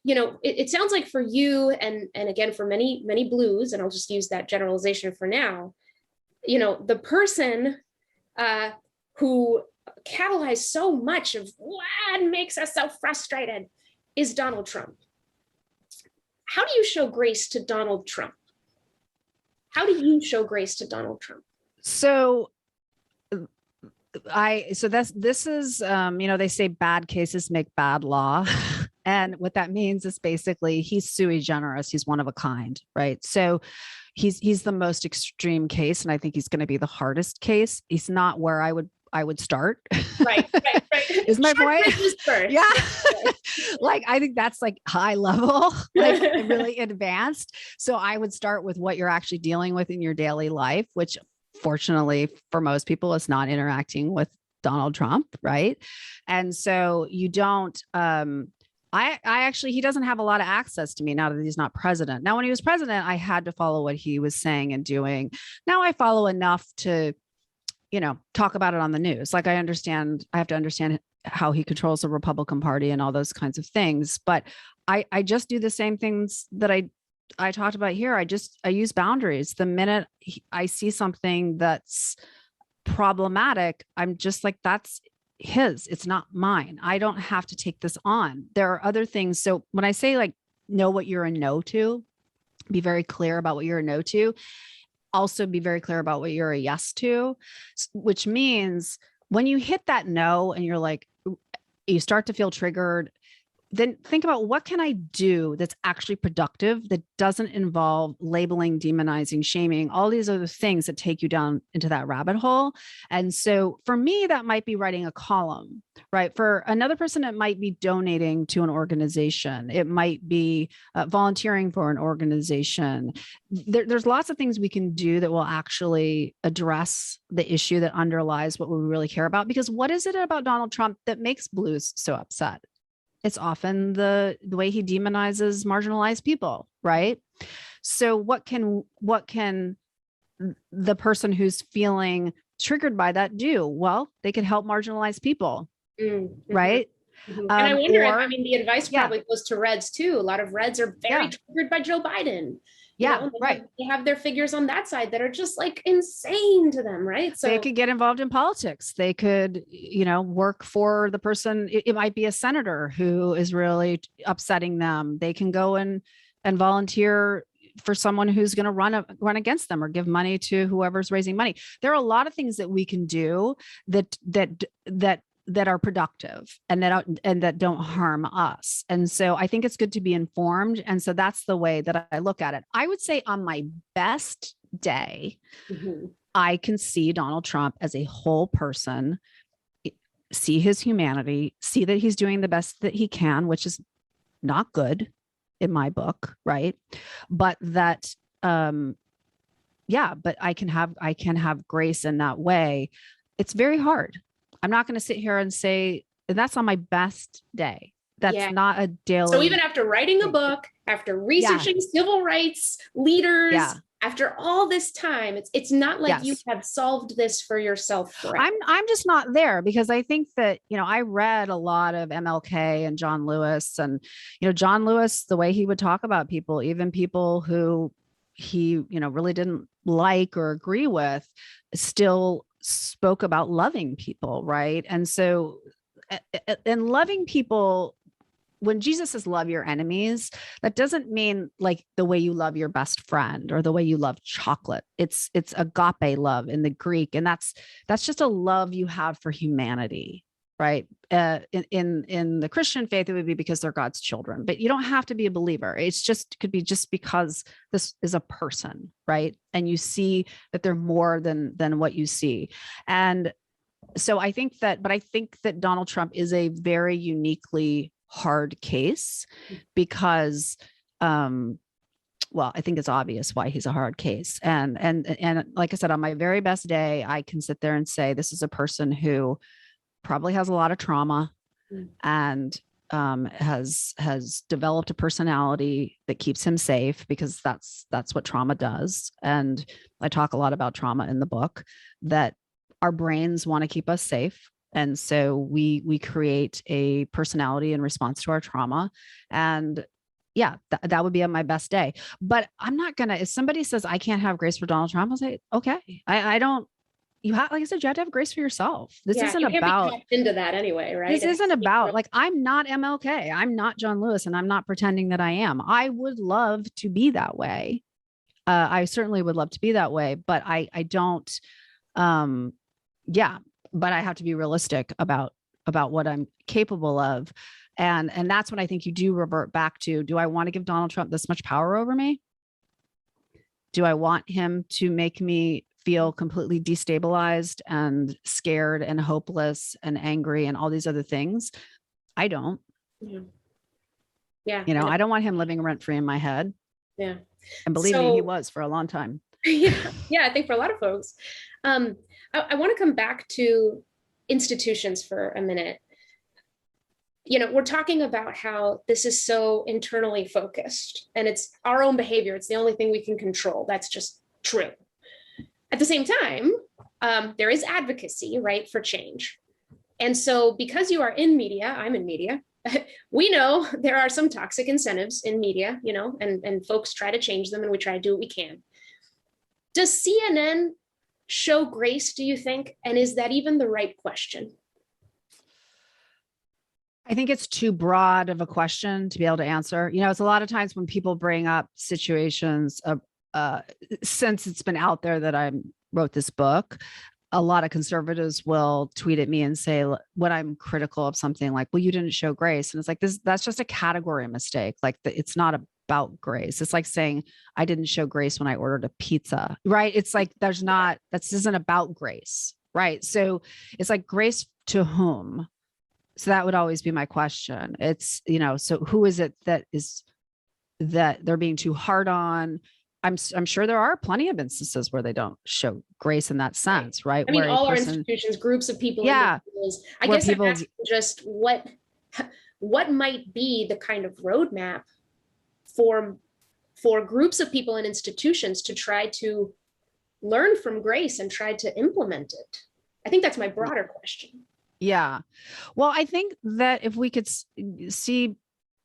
it sounds like for you and again, for many, many blues, and I'll just use that generalization for now, the person who catalyzed so much of what makes us so frustrated is Donald Trump. How do you show grace to Donald Trump? How do you show grace to Donald Trump? So this is, they say bad cases make bad law. And what that means is basically he's sui generis. He's one of a kind, right? So he's the most extreme case. And I think he's going to be the hardest case. He's not where I would start. Right. Is my point? Yeah. Like, I think that's like high level, like really advanced. So I would start with what you're actually dealing with in your daily life, which fortunately for most people is not interacting with Donald Trump. Right. And so you don't, I actually, he doesn't have a lot of access to me now that he's not president. Now, when he was president, I had to follow what he was saying and doing. Now I follow enough to talk about it on the news. Like I have to understand how he controls the Republican Party and all those kinds of things. But I just do the same things that I talked about here. I use boundaries. The minute I see something that's problematic, I'm just like, that's his, it's not mine. I don't have to take this on. There are other things. So when I say like, know what you're a no to, be very clear about what you're a no to. Also be very clear about what you're a yes to, which means when you hit that no and you're like, you start to feel triggered, then think about what can I do that's actually productive, that doesn't involve labeling, demonizing, shaming, all these other things that take you down into that rabbit hole. And so for me, that might be writing a column, right? For another person, it might be donating to an organization. It might be volunteering for an organization. There's lots of things we can do that will actually address the issue that underlies what we really care about. Because what is it about Donald Trump that makes blues so upset? It's often the way he demonizes marginalized people, right? So what can the person who's feeling triggered by that do? Well, they could help marginalized people, right? And I wonder, the advice probably goes to Reds too. A lot of Reds are very triggered by Joe Biden. They have their figures on that side that are just like insane to them, right? So they could get involved in politics. They could, work for the person. It might be a senator who is really upsetting them. They can go and volunteer for someone who's going to run against them or give money to whoever's raising money. There are a lot of things that we can do that are productive and that don't harm us. And so I think it's good to be informed. And so that's the way that I look at it. I would say on my best day, I can see Donald Trump as a whole person, see his humanity, see that he's doing the best that he can, which is not good in my book, right? But that, but I can have grace in that way. It's very hard. I'm not going to sit here and say that's on my best day. That's not a daily. So even after writing a book, after researching civil rights leaders, after all this time, it's not like you have solved this for yourself forever. I'm just not there, because I think that, I read a lot of MLK and John Lewis, and, John Lewis, the way he would talk about people, even people who he, really didn't like or agree with, still spoke about loving people, right? And so, and loving people, when Jesus says love your enemies, that doesn't mean like the way you love your best friend or the way you love chocolate. It's agape love in the Greek, and that's just a love you have for humanity, right? In the Christian faith, it would be because they're God's children, but you don't have to be a believer. Could be just because this is a person, right? And you see that they're more than what you see. And so I think that Donald Trump is a very uniquely hard case because, I think it's obvious why he's a hard case. And like I said, on my very best day, I can sit there and say, this is a person who probably has a lot of trauma and has developed a personality that keeps him safe, because that's what trauma does. And I talk a lot about trauma in the book, that our brains want to keep us safe. And so we create a personality in response to our trauma. And that would be on my best day. But I'm not going to, if somebody says I can't have grace for Donald Trump, I'll say, okay, I don't. You have, like I said, you have to have grace for yourself. This isn't about into that anyway, right? This isn't about like, I'm not MLK, I'm not John Lewis, and I'm not pretending that I am. I would love to be that way. I certainly would love to be that way, but I don't. But I have to be realistic about what I'm capable of, and that's when I think you do revert back to: do I want to give Donald Trump this much power over me? Do I want him to make me feel completely destabilized and scared and hopeless and angry and all these other things? I don't. Yeah. I don't want him living rent free in my head. Yeah. And believe me, he was for a long time. I think for a lot of folks. I want to come back to institutions for a minute. We're talking about how this is so internally focused, and it's our own behavior. It's the only thing we can control. That's just true. At the same time, there is advocacy, right, for change. And so because you are in media, I'm in media, we know there are some toxic incentives in media, you know, and folks try to change them, and we try to do what we can. Does CNN show grace, do you think? And is that even the right question? I think it's too broad of a question to be able to answer. You know, it's a lot of times when people bring up situations of, since it's been out there that I wrote this book, a lot of conservatives will tweet at me and say, when I'm critical of something like, well, you didn't show grace. And it's like, that's just a category mistake. Like it's not about grace. It's like saying, I didn't show grace when I ordered a pizza, right? It's like, this isn't about grace, right? So it's like, grace to whom? So that would always be my question. It's, you know, so who is it that they're being too hard on? I'm sure there are plenty of instances where they don't show grace in that sense, right? I mean, all our institutions, groups of people. Yeah. I guess I'm asking just what might be the kind of roadmap for groups of people and institutions to try to learn from grace and try to implement it. I think that's my broader question. Yeah. Well, I think that if we could see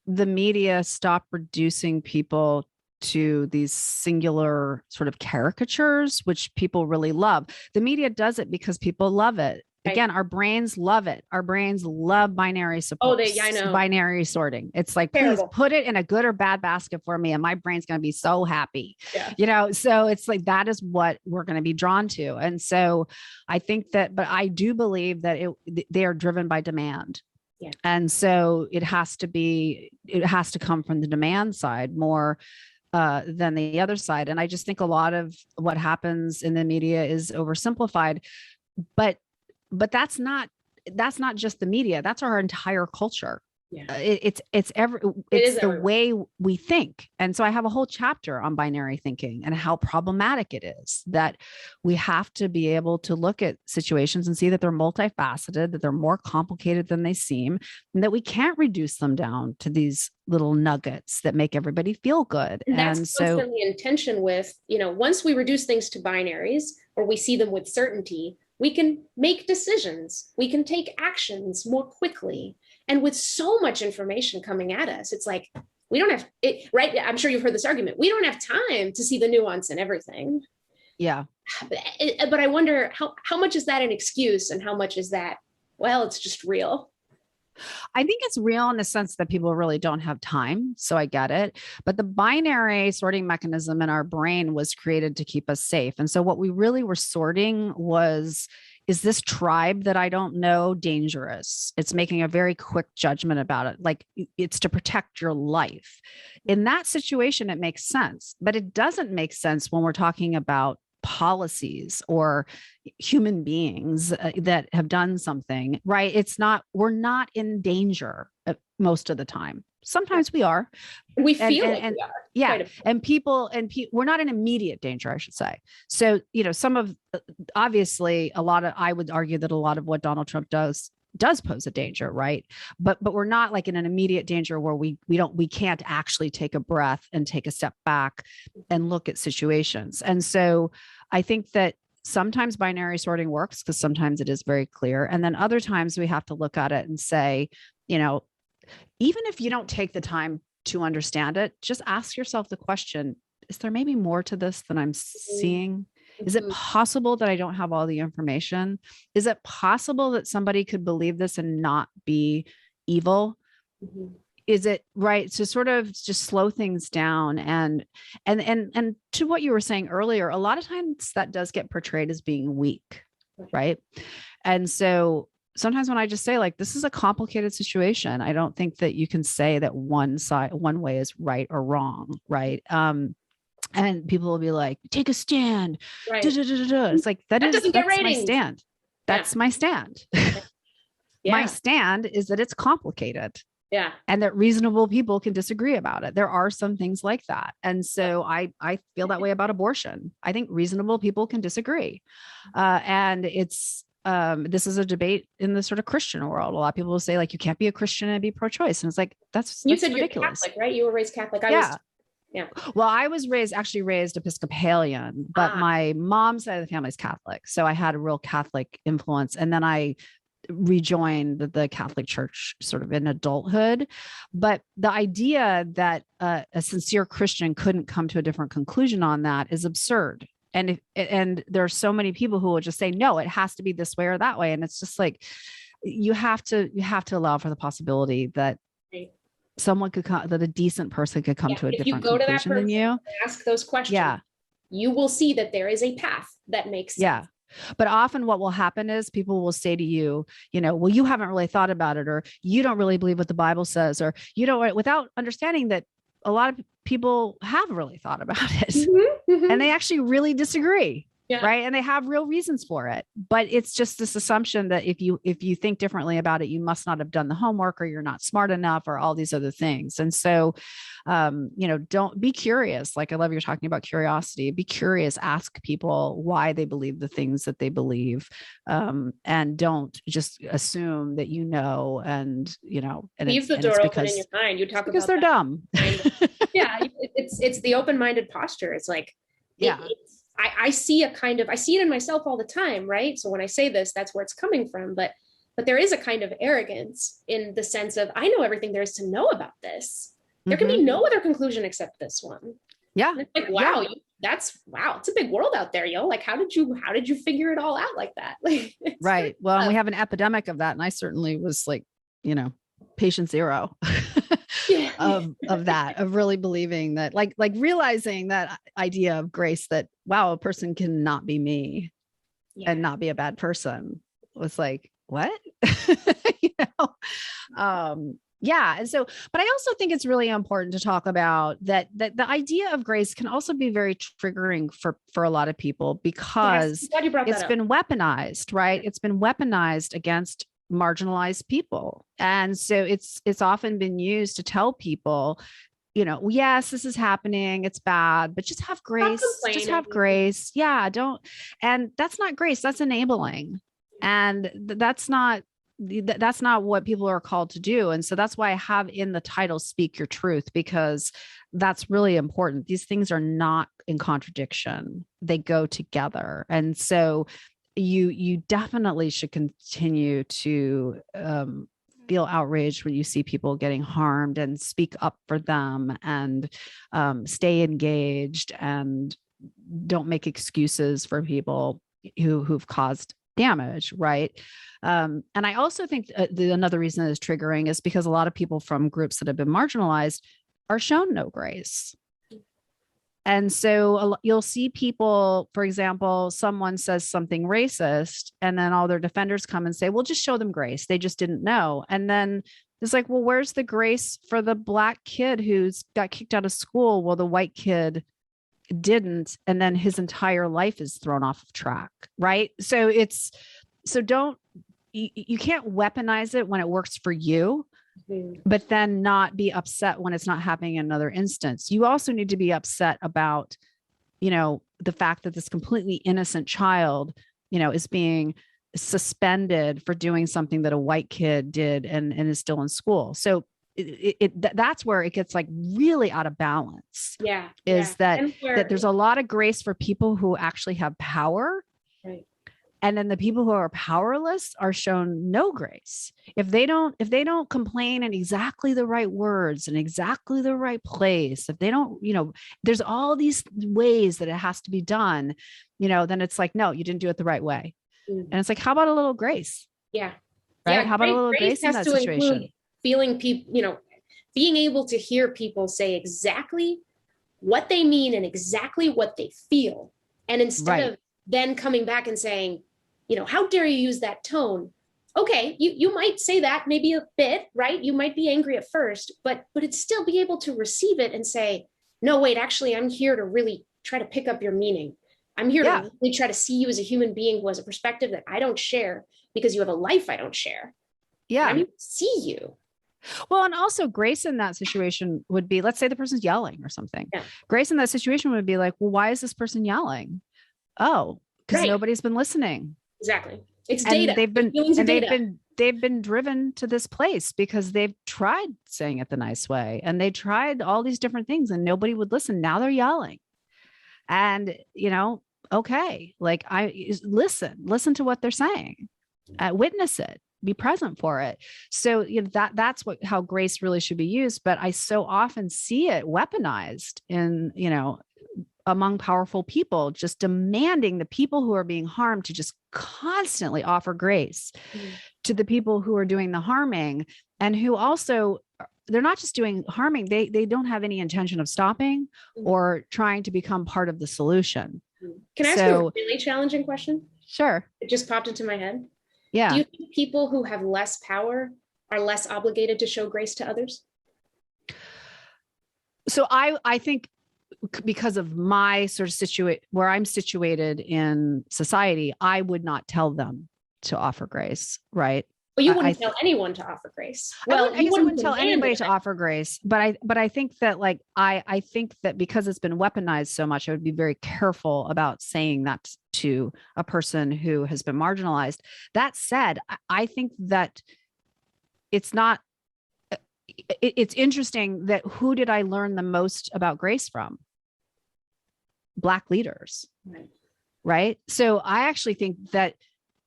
the media stop reducing people to these singular sort of caricatures, which people really love. The media does it because people love it. Right. Again, our brains love it. Our brains love binary support. I know. Binary sorting. It's like, terrible. Please put it in a good or bad basket for me, and my brain's going to be so happy. Yeah. You know, so it's like, that is what we're going to be drawn to. And so I think that, but I do believe that they are driven by demand. Yeah. And so it has to come from the demand side more than the other side. And I just think a lot of what happens in the media is oversimplified, but that's not just the media. That's our entire culture. Yeah. It's the way we think. And so I have a whole chapter on binary thinking and how problematic it is, that we have to be able to look at situations and see that they're multifaceted, that they're more complicated than they seem, and that we can't reduce them down to these little nuggets that make everybody feel good. And that's constantly in tension with, you know, once we reduce things to binaries or we see them with certainty, we can make decisions, we can take actions more quickly. And with so much information coming at us, it's like, we don't have it, right? I'm sure you've heard this argument. We don't have time to see the nuance in everything. Yeah. But I wonder how much is that an excuse and how much is that, well, it's just real? I think it's real in the sense that people really don't have time. So I get it. But the binary sorting mechanism in our brain was created to keep us safe. And so what we really were sorting was, is this tribe that I don't know dangerous? It's making a very quick judgment about it. Like, it's to protect your life. In that situation, it makes sense, but it doesn't make sense when we're talking about policies or human beings that have done something, right? We're not in danger most of the time. Sometimes we are. We feel like we are. Yeah. And we're not in immediate danger, I should say. So, you know, obviously I would argue that a lot of what Donald Trump does pose a danger, right? But we're not like in an immediate danger where we can't actually take a breath and take a step back and look at situations. And so I think that sometimes binary sorting works because sometimes it is very clear. And then other times we have to look at it and say, you know, even if you don't take the time to understand it, just ask yourself the question, is there maybe more to this than I'm seeing? Is it possible that I don't have all the information? Is it possible that somebody could believe this and not be evil? Mm-hmm. Is it right to sort of just slow things down? And to what you were saying earlier, a lot of times that does get portrayed as being weak, right? And so sometimes when I just say, like, this is a complicated situation, I don't think that you can say that one way is right or wrong, right? And people will be like, take a stand. Right. It's like, that's my stand. That's my stand. Yeah. My stand is that it's complicated. Yeah. And that reasonable people can disagree about it. There are some things like that. And so I feel that way about abortion. I think reasonable people can disagree. And it's, this is a debate in the sort of Christian world. A lot of people will say, like, you can't be a Christian and be pro-choice. And it's like, that's you said ridiculous. You're Catholic, right? You were raised Catholic. I was Yeah. Well, I was actually raised Episcopalian, but my mom's side of the family is Catholic. So I had a real Catholic influence. And then I rejoined the Catholic Church sort of in adulthood. But the idea that a sincere Christian couldn't come to a different conclusion on that is absurd. And there are so many people who will just say, no, it has to be this way or that way. And it's just like, you have to allow for the possibility that someone could come, that a decent person could come to a different conclusion than you. Ask those questions. You will see that there is a path that makes sense. Yeah. But often what will happen is people will say to you, well, you haven't really thought about it, or you don't really believe what the Bible says, or you don't, without understanding that a lot of people have really thought about it and they actually really disagree. Yeah. Right. And they have real reasons for it. But it's just this assumption that if you think differently about it, you must not have done the homework, or you're not smart enough, or all these other things. And so, don't be curious. Like, I love you're talking about curiosity. Be curious, ask people why they believe the things that they believe. And don't just assume that and leave the door open in your mind. You talk because they're dumb. Yeah. It's the open-minded posture. It's like, I see it in myself all the time, right? So when I say this, that's where it's coming from. But there is a kind of arrogance in the sense of, I know everything there is to know about this. There can be no other conclusion except this one. Yeah. And it's like, wow, it's a big world out there, yo. Like, how did you figure it all out like that? Like, right. Well, and we have an epidemic of that. And I certainly was like, patient zero. of that, of really believing that, like realizing that idea of grace, that, wow, a person can not be me and not be a bad person, was like, what? And so, but I also think it's really important to talk about that the idea of grace can also be very triggering for a lot of people, because it's been weaponized, right? It's been weaponized against marginalized people. And so it's often been used to tell people, yes, this is happening, it's bad, but just have grace. Just have grace. Yeah. And that's not grace, that's enabling. And that's not what people are called to do. And so that's why I have in the title, Speak Your Truth, because that's really important. These things are not in contradiction. They go together. And so you definitely should continue to feel outraged when you see people getting harmed, and speak up for them, and stay engaged, and don't make excuses for people who've caused damage. Right. And I also think another reason that is triggering is because a lot of people from groups that have been marginalized are shown no grace. And so you'll see people, for example, someone says something racist, and then all their defenders come and say, well, just show them grace. They just didn't know. And then it's like, well, where's the grace for the Black kid who's got kicked out of school? Well, the white kid didn't. And then his entire life is thrown off of track. Right. So you can't weaponize it when it works for you, but then not be upset when it's not happening in another instance. You also need to be upset about, the fact that this completely innocent child, is being suspended for doing something that a white kid did and is still in school. So that's where it gets like really out of balance. Yeah. That there's a lot of grace for people who actually have power. Right. And then the people who are powerless are shown no grace. If they don't complain in exactly the right words and exactly the right place, if they don't, there's all these ways that it has to be done, then it's like, no, you didn't do it the right way. Mm-hmm. And it's like, how about a little grace? Yeah. Right. Yeah, how about a little grace in that situation? Feeling people, being able to hear people say exactly what they mean and exactly what they feel. And instead of then coming back and saying, how dare you use that tone? Okay, you might say that maybe a bit, right? You might be angry at first, but it's still be able to receive it and say, no, wait, actually, I'm here to really try to pick up your meaning. I'm here to really try to see you as a human being who has a perspective that I don't share because you have a life I don't share. Yeah. I mean, see you. Well, and also grace in that situation would be, let's say the person's yelling or something. Yeah. Grace in that situation would be like, well, why is this person yelling? Oh, because nobody's been listening. Exactly. It's data. They've they've been driven to this place because they've tried saying it the nice way and they tried all these different things and nobody would listen. Now they're yelling. And, okay, like listen to what they're saying, witness it, be present for it. So, that's how grace really should be used. But I so often see it weaponized in, among powerful people, just demanding the people who are being harmed to just constantly offer grace to the people who are doing the harming, and who also, they're not just doing harming, they don't have any intention of stopping or trying to become part of the solution. Can I ask you a really challenging question? Sure. It just popped into my head. Yeah. Do you think people who have less power are less obligated to show grace to others? So I think, because of my sort of where I'm situated in society, I would not tell them to offer grace, right? Well, you wouldn't tell anyone to offer grace. Well, I wouldn't tell anybody to offer grace, but I think that I think that because it's been weaponized so much, I would be very careful about saying that to a person who has been marginalized. That said, I think that it's interesting that who did I learn the most about grace from? Black leaders, right? So I actually think that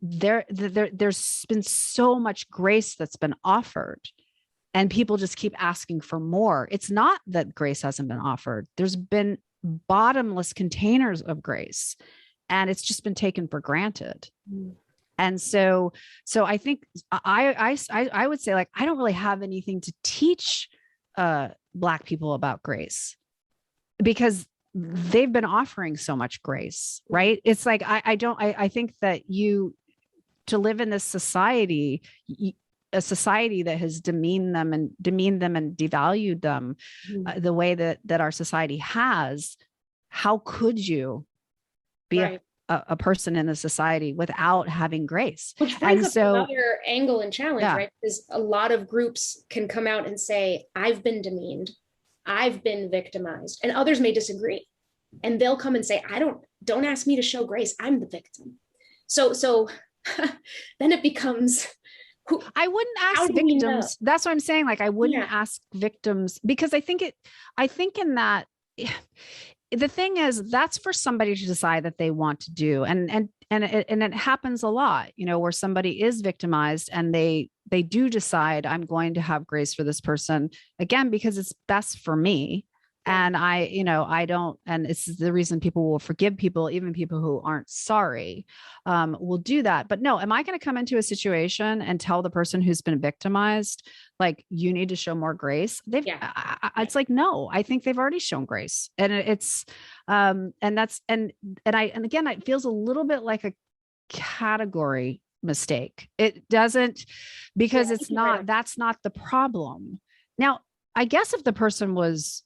there's been so much grace that's been offered and people just keep asking for more. It's not that grace hasn't been offered. There's been bottomless containers of grace and it's just been taken for granted. And so I think I would say, I don't really have anything to teach Black people about grace because they've been offering so much grace, right? It's like, I think that to live in this society, a society that has demeaned them and devalued them the way that our society has, how could you be a person in the society without having grace? Which brings up another angle and challenge, right? Because a lot of groups can come out and say, I've been demeaned, I've been victimized, and others may disagree. And they'll come and say, don't ask me to show grace. I'm the victim. So then it becomes, I wouldn't ask victims. That's what I'm saying. I wouldn't ask victims because I think in that the thing is that's for somebody to decide that they want to do. And it happens a lot, where somebody is victimized and they do decide I'm going to have grace for this person again, because it's best for me. And I don't, and it's the reason people will forgive people, even people who aren't sorry, will do that. But no, am I going to come into a situation and tell the person who's been victimized, you need to show more grace? It's like, no, I think they've already shown grace. And it's, and again, it feels a little bit like a category mistake. It doesn't, because that's not the problem. Now, I guess if the person was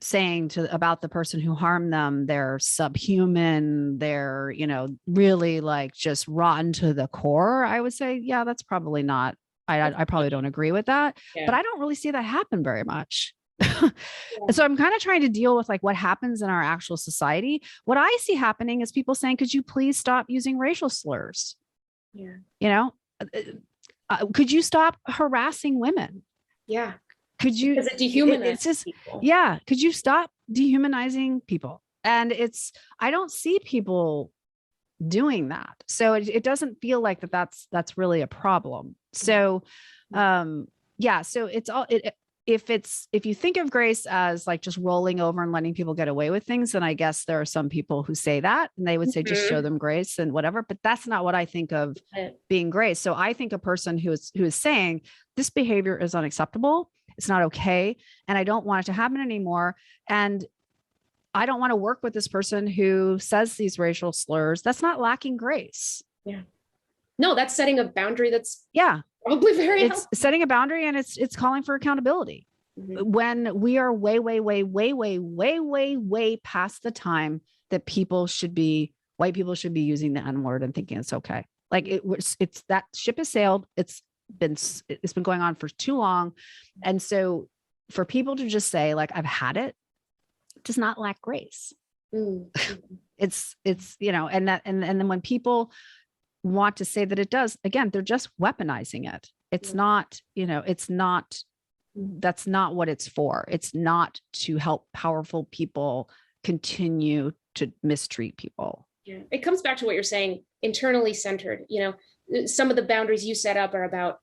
saying about the person who harmed them, they're subhuman, they're, really just rotten to the core, I would say, yeah, that's probably not, I probably don't agree with that, but I don't really see that happen very much. So I'm kind of trying to deal with what happens in our actual society. What I see happening is people saying, could you please stop using racial slurs? Could you stop harassing women? Yeah. Could you, because it dehumanizes people. Yeah. Could you stop dehumanizing people? And I don't see people doing that. So it doesn't feel like that's really a problem. So, so it's all, if you think of grace as just rolling over and letting people get away with things, then I guess there are some people who say that and they would say, just show them grace and whatever, but that's not what I think of being grace. So I think a person who is saying this behavior is unacceptable, it's not okay, and I don't want it to happen anymore, and I don't want to work with this person who says these racial slurs, that's not lacking grace. Yeah. No, that's setting a boundary that's probably very helpful. It's setting a boundary, and it's calling for accountability. When we are way past the time that white people should be using the N-word and thinking it's okay. It's that ship has sailed. It's been going on for too long. And so for people to just say I've had it, does not lack grace. It's and then when people want to say that it does. Again, they're just weaponizing it. It's not, that's not what it's for. It's not to help powerful people continue to mistreat people. Yeah. It comes back to what you're saying, internally centered. Some of the boundaries you set up are about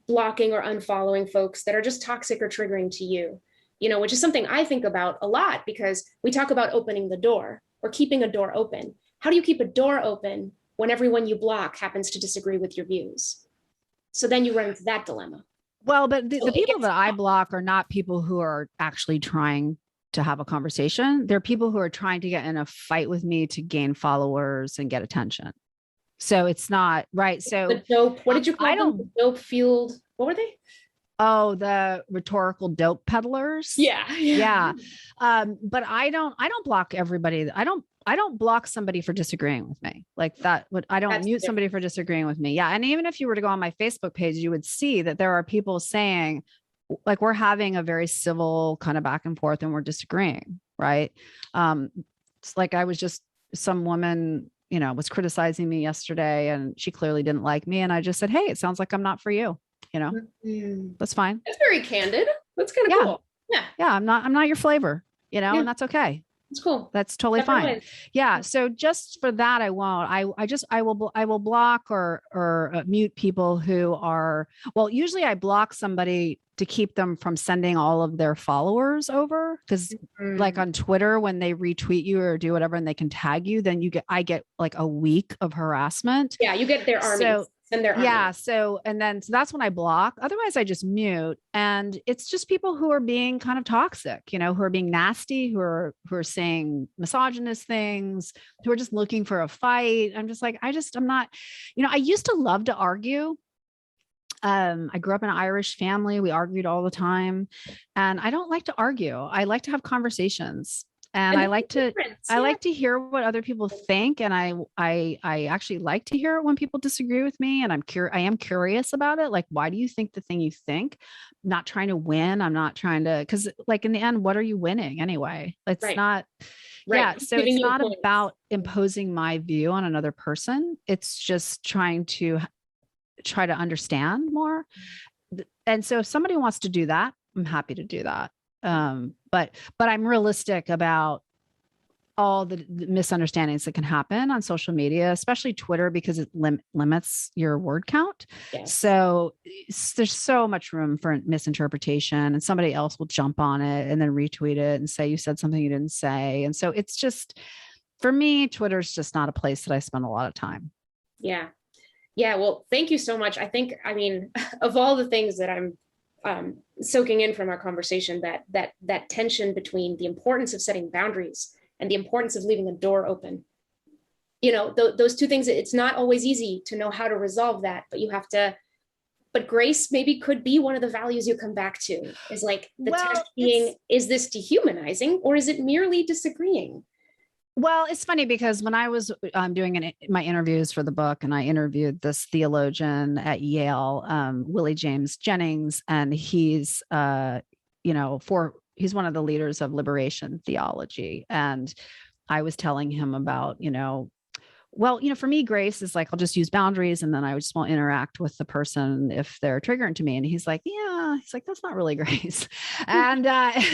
blocking or unfollowing folks that are just toxic or triggering to you, which is something I think about a lot, because we talk about opening the door or keeping a door open. How do you keep a door open when everyone you block happens to disagree with your views? So then you run into that dilemma. Well, but the people that I block are not people who are actually trying to have a conversation. They're people who are trying to get in a fight with me to gain followers and get attention. So it's not right. So the dope, what did you call them? The dope fueled, what were they? Oh, the rhetorical dope peddlers. Yeah. But I don't block everybody. I don't block somebody for disagreeing with me like that. I don't mute somebody for disagreeing with me. Yeah. And even if you were to go on my Facebook page, you would see that there are people saying, like, we're having a very civil kind of back and forth and we're disagreeing. Right. It's like, some woman, was criticizing me yesterday and she clearly didn't like me. And I just said, hey, it sounds like I'm not for you. That's fine. That's very candid. That's kind of cool. Yeah. I'm not your flavor, and that's okay. It's cool. That's totally fine. Yeah. So just for that, I won't. I will block or mute people who are. Well, usually I block somebody to keep them from sending all of their followers over, because like on Twitter, when they retweet you or do whatever and they can tag you, then I get like a week of harassment. Yeah, you get their armies. So that's when I block. Otherwise I just mute. And it's just people who are being kind of toxic, who are being nasty, who are saying misogynist things, who are just looking for a fight. I'm just like, I'm not, I used to love to argue. I grew up in an Irish family. We argued all the time, and I don't like to argue. I like to have conversations. And I like to hear what other people think. And I actually like to hear it when people disagree with me. And I am curious about it. Like, why do you think the thing you think? I'm not trying to win. I'm not trying to, because like in the end, what are you winning anyway? It's not. Right. Yeah. So it's not about imposing my view on another person. It's just try to understand more. And so if somebody wants to do that, I'm happy to do that. But I'm realistic about all the misunderstandings that can happen on social media, especially Twitter, because it limits your word count. Yes. So there's so much room for misinterpretation, and somebody else will jump on it and then retweet it and say, you said something you didn't say. And so it's just, for me, Twitter's just not a place that I spend a lot of time. Yeah. Yeah. Well, thank you so much. I mean, of all the things that I'm soaking in from our conversation, that tension between the importance of setting boundaries and the importance of leaving a door open, those two things, it's not always easy to know how to resolve that, but you have to, but grace maybe could be one of the values you come back to, is like the test being, is this dehumanizing or is it merely disagreeing? Well, it's funny because when I was doing my interviews for the book, and I interviewed this theologian at Yale, Willie James Jennings, and he's, he's one of the leaders of liberation theology. And I was telling him about, for me, grace is like, I'll just use boundaries and then I just won't interact with the person if they're triggering to me. And he's like, that's not really grace. And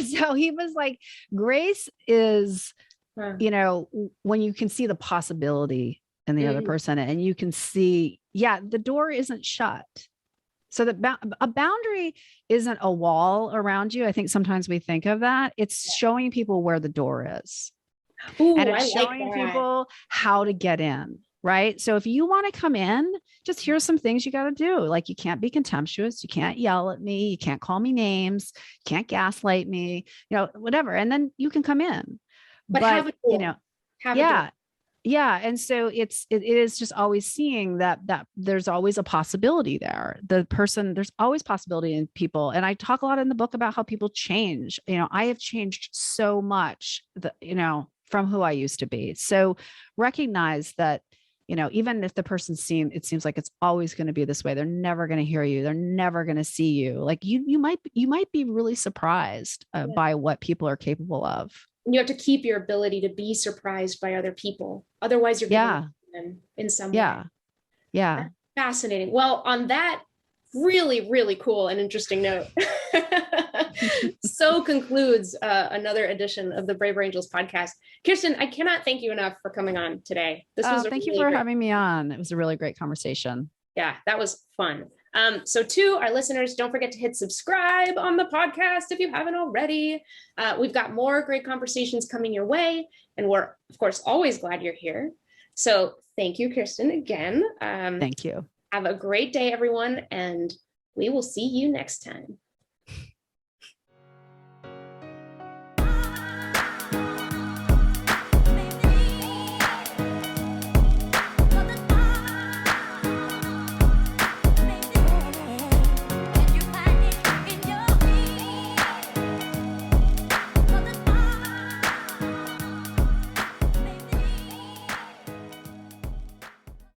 so he was like, grace is, when you can see the possibility in the other person, and you can see, the door isn't shut. So a boundary isn't a wall around you. I think sometimes we think of that. It's showing people where the door is. Ooh, and it's showing people how to get in. Right. So if you want to come in, just here's some things you got to do. Like, you can't be contemptuous. You can't yell at me. You can't call me names. You can't gaslight me, whatever. And then you can come in. But have a door. Yeah. And so it is just always seeing that there's always a possibility there. There's always possibility in people. And I talk a lot in the book about how people change. I have changed so much, from who I used to be. So recognize that, even if the person it seems like it's always going to be this way, they're never going to hear you. They're never going to see you. Like you might be really surprised by what people are capable of. You have to keep your ability to be surprised by other people. Otherwise you're giving them in some way. Yeah. Fascinating. Well, on that really, really cool and interesting note, so concludes another edition of the Braver Angels podcast. Kirsten, I cannot thank you enough for coming on today. This was thank you for having me on. It was a really great conversation. Yeah, that was fun. So to our listeners, don't forget to hit subscribe on the podcast if you haven't already. We've got more great conversations coming your way, and we're, of course, always glad you're here. So thank you, Kirsten, again. Thank you. Have a great day, everyone, and we will see you next time.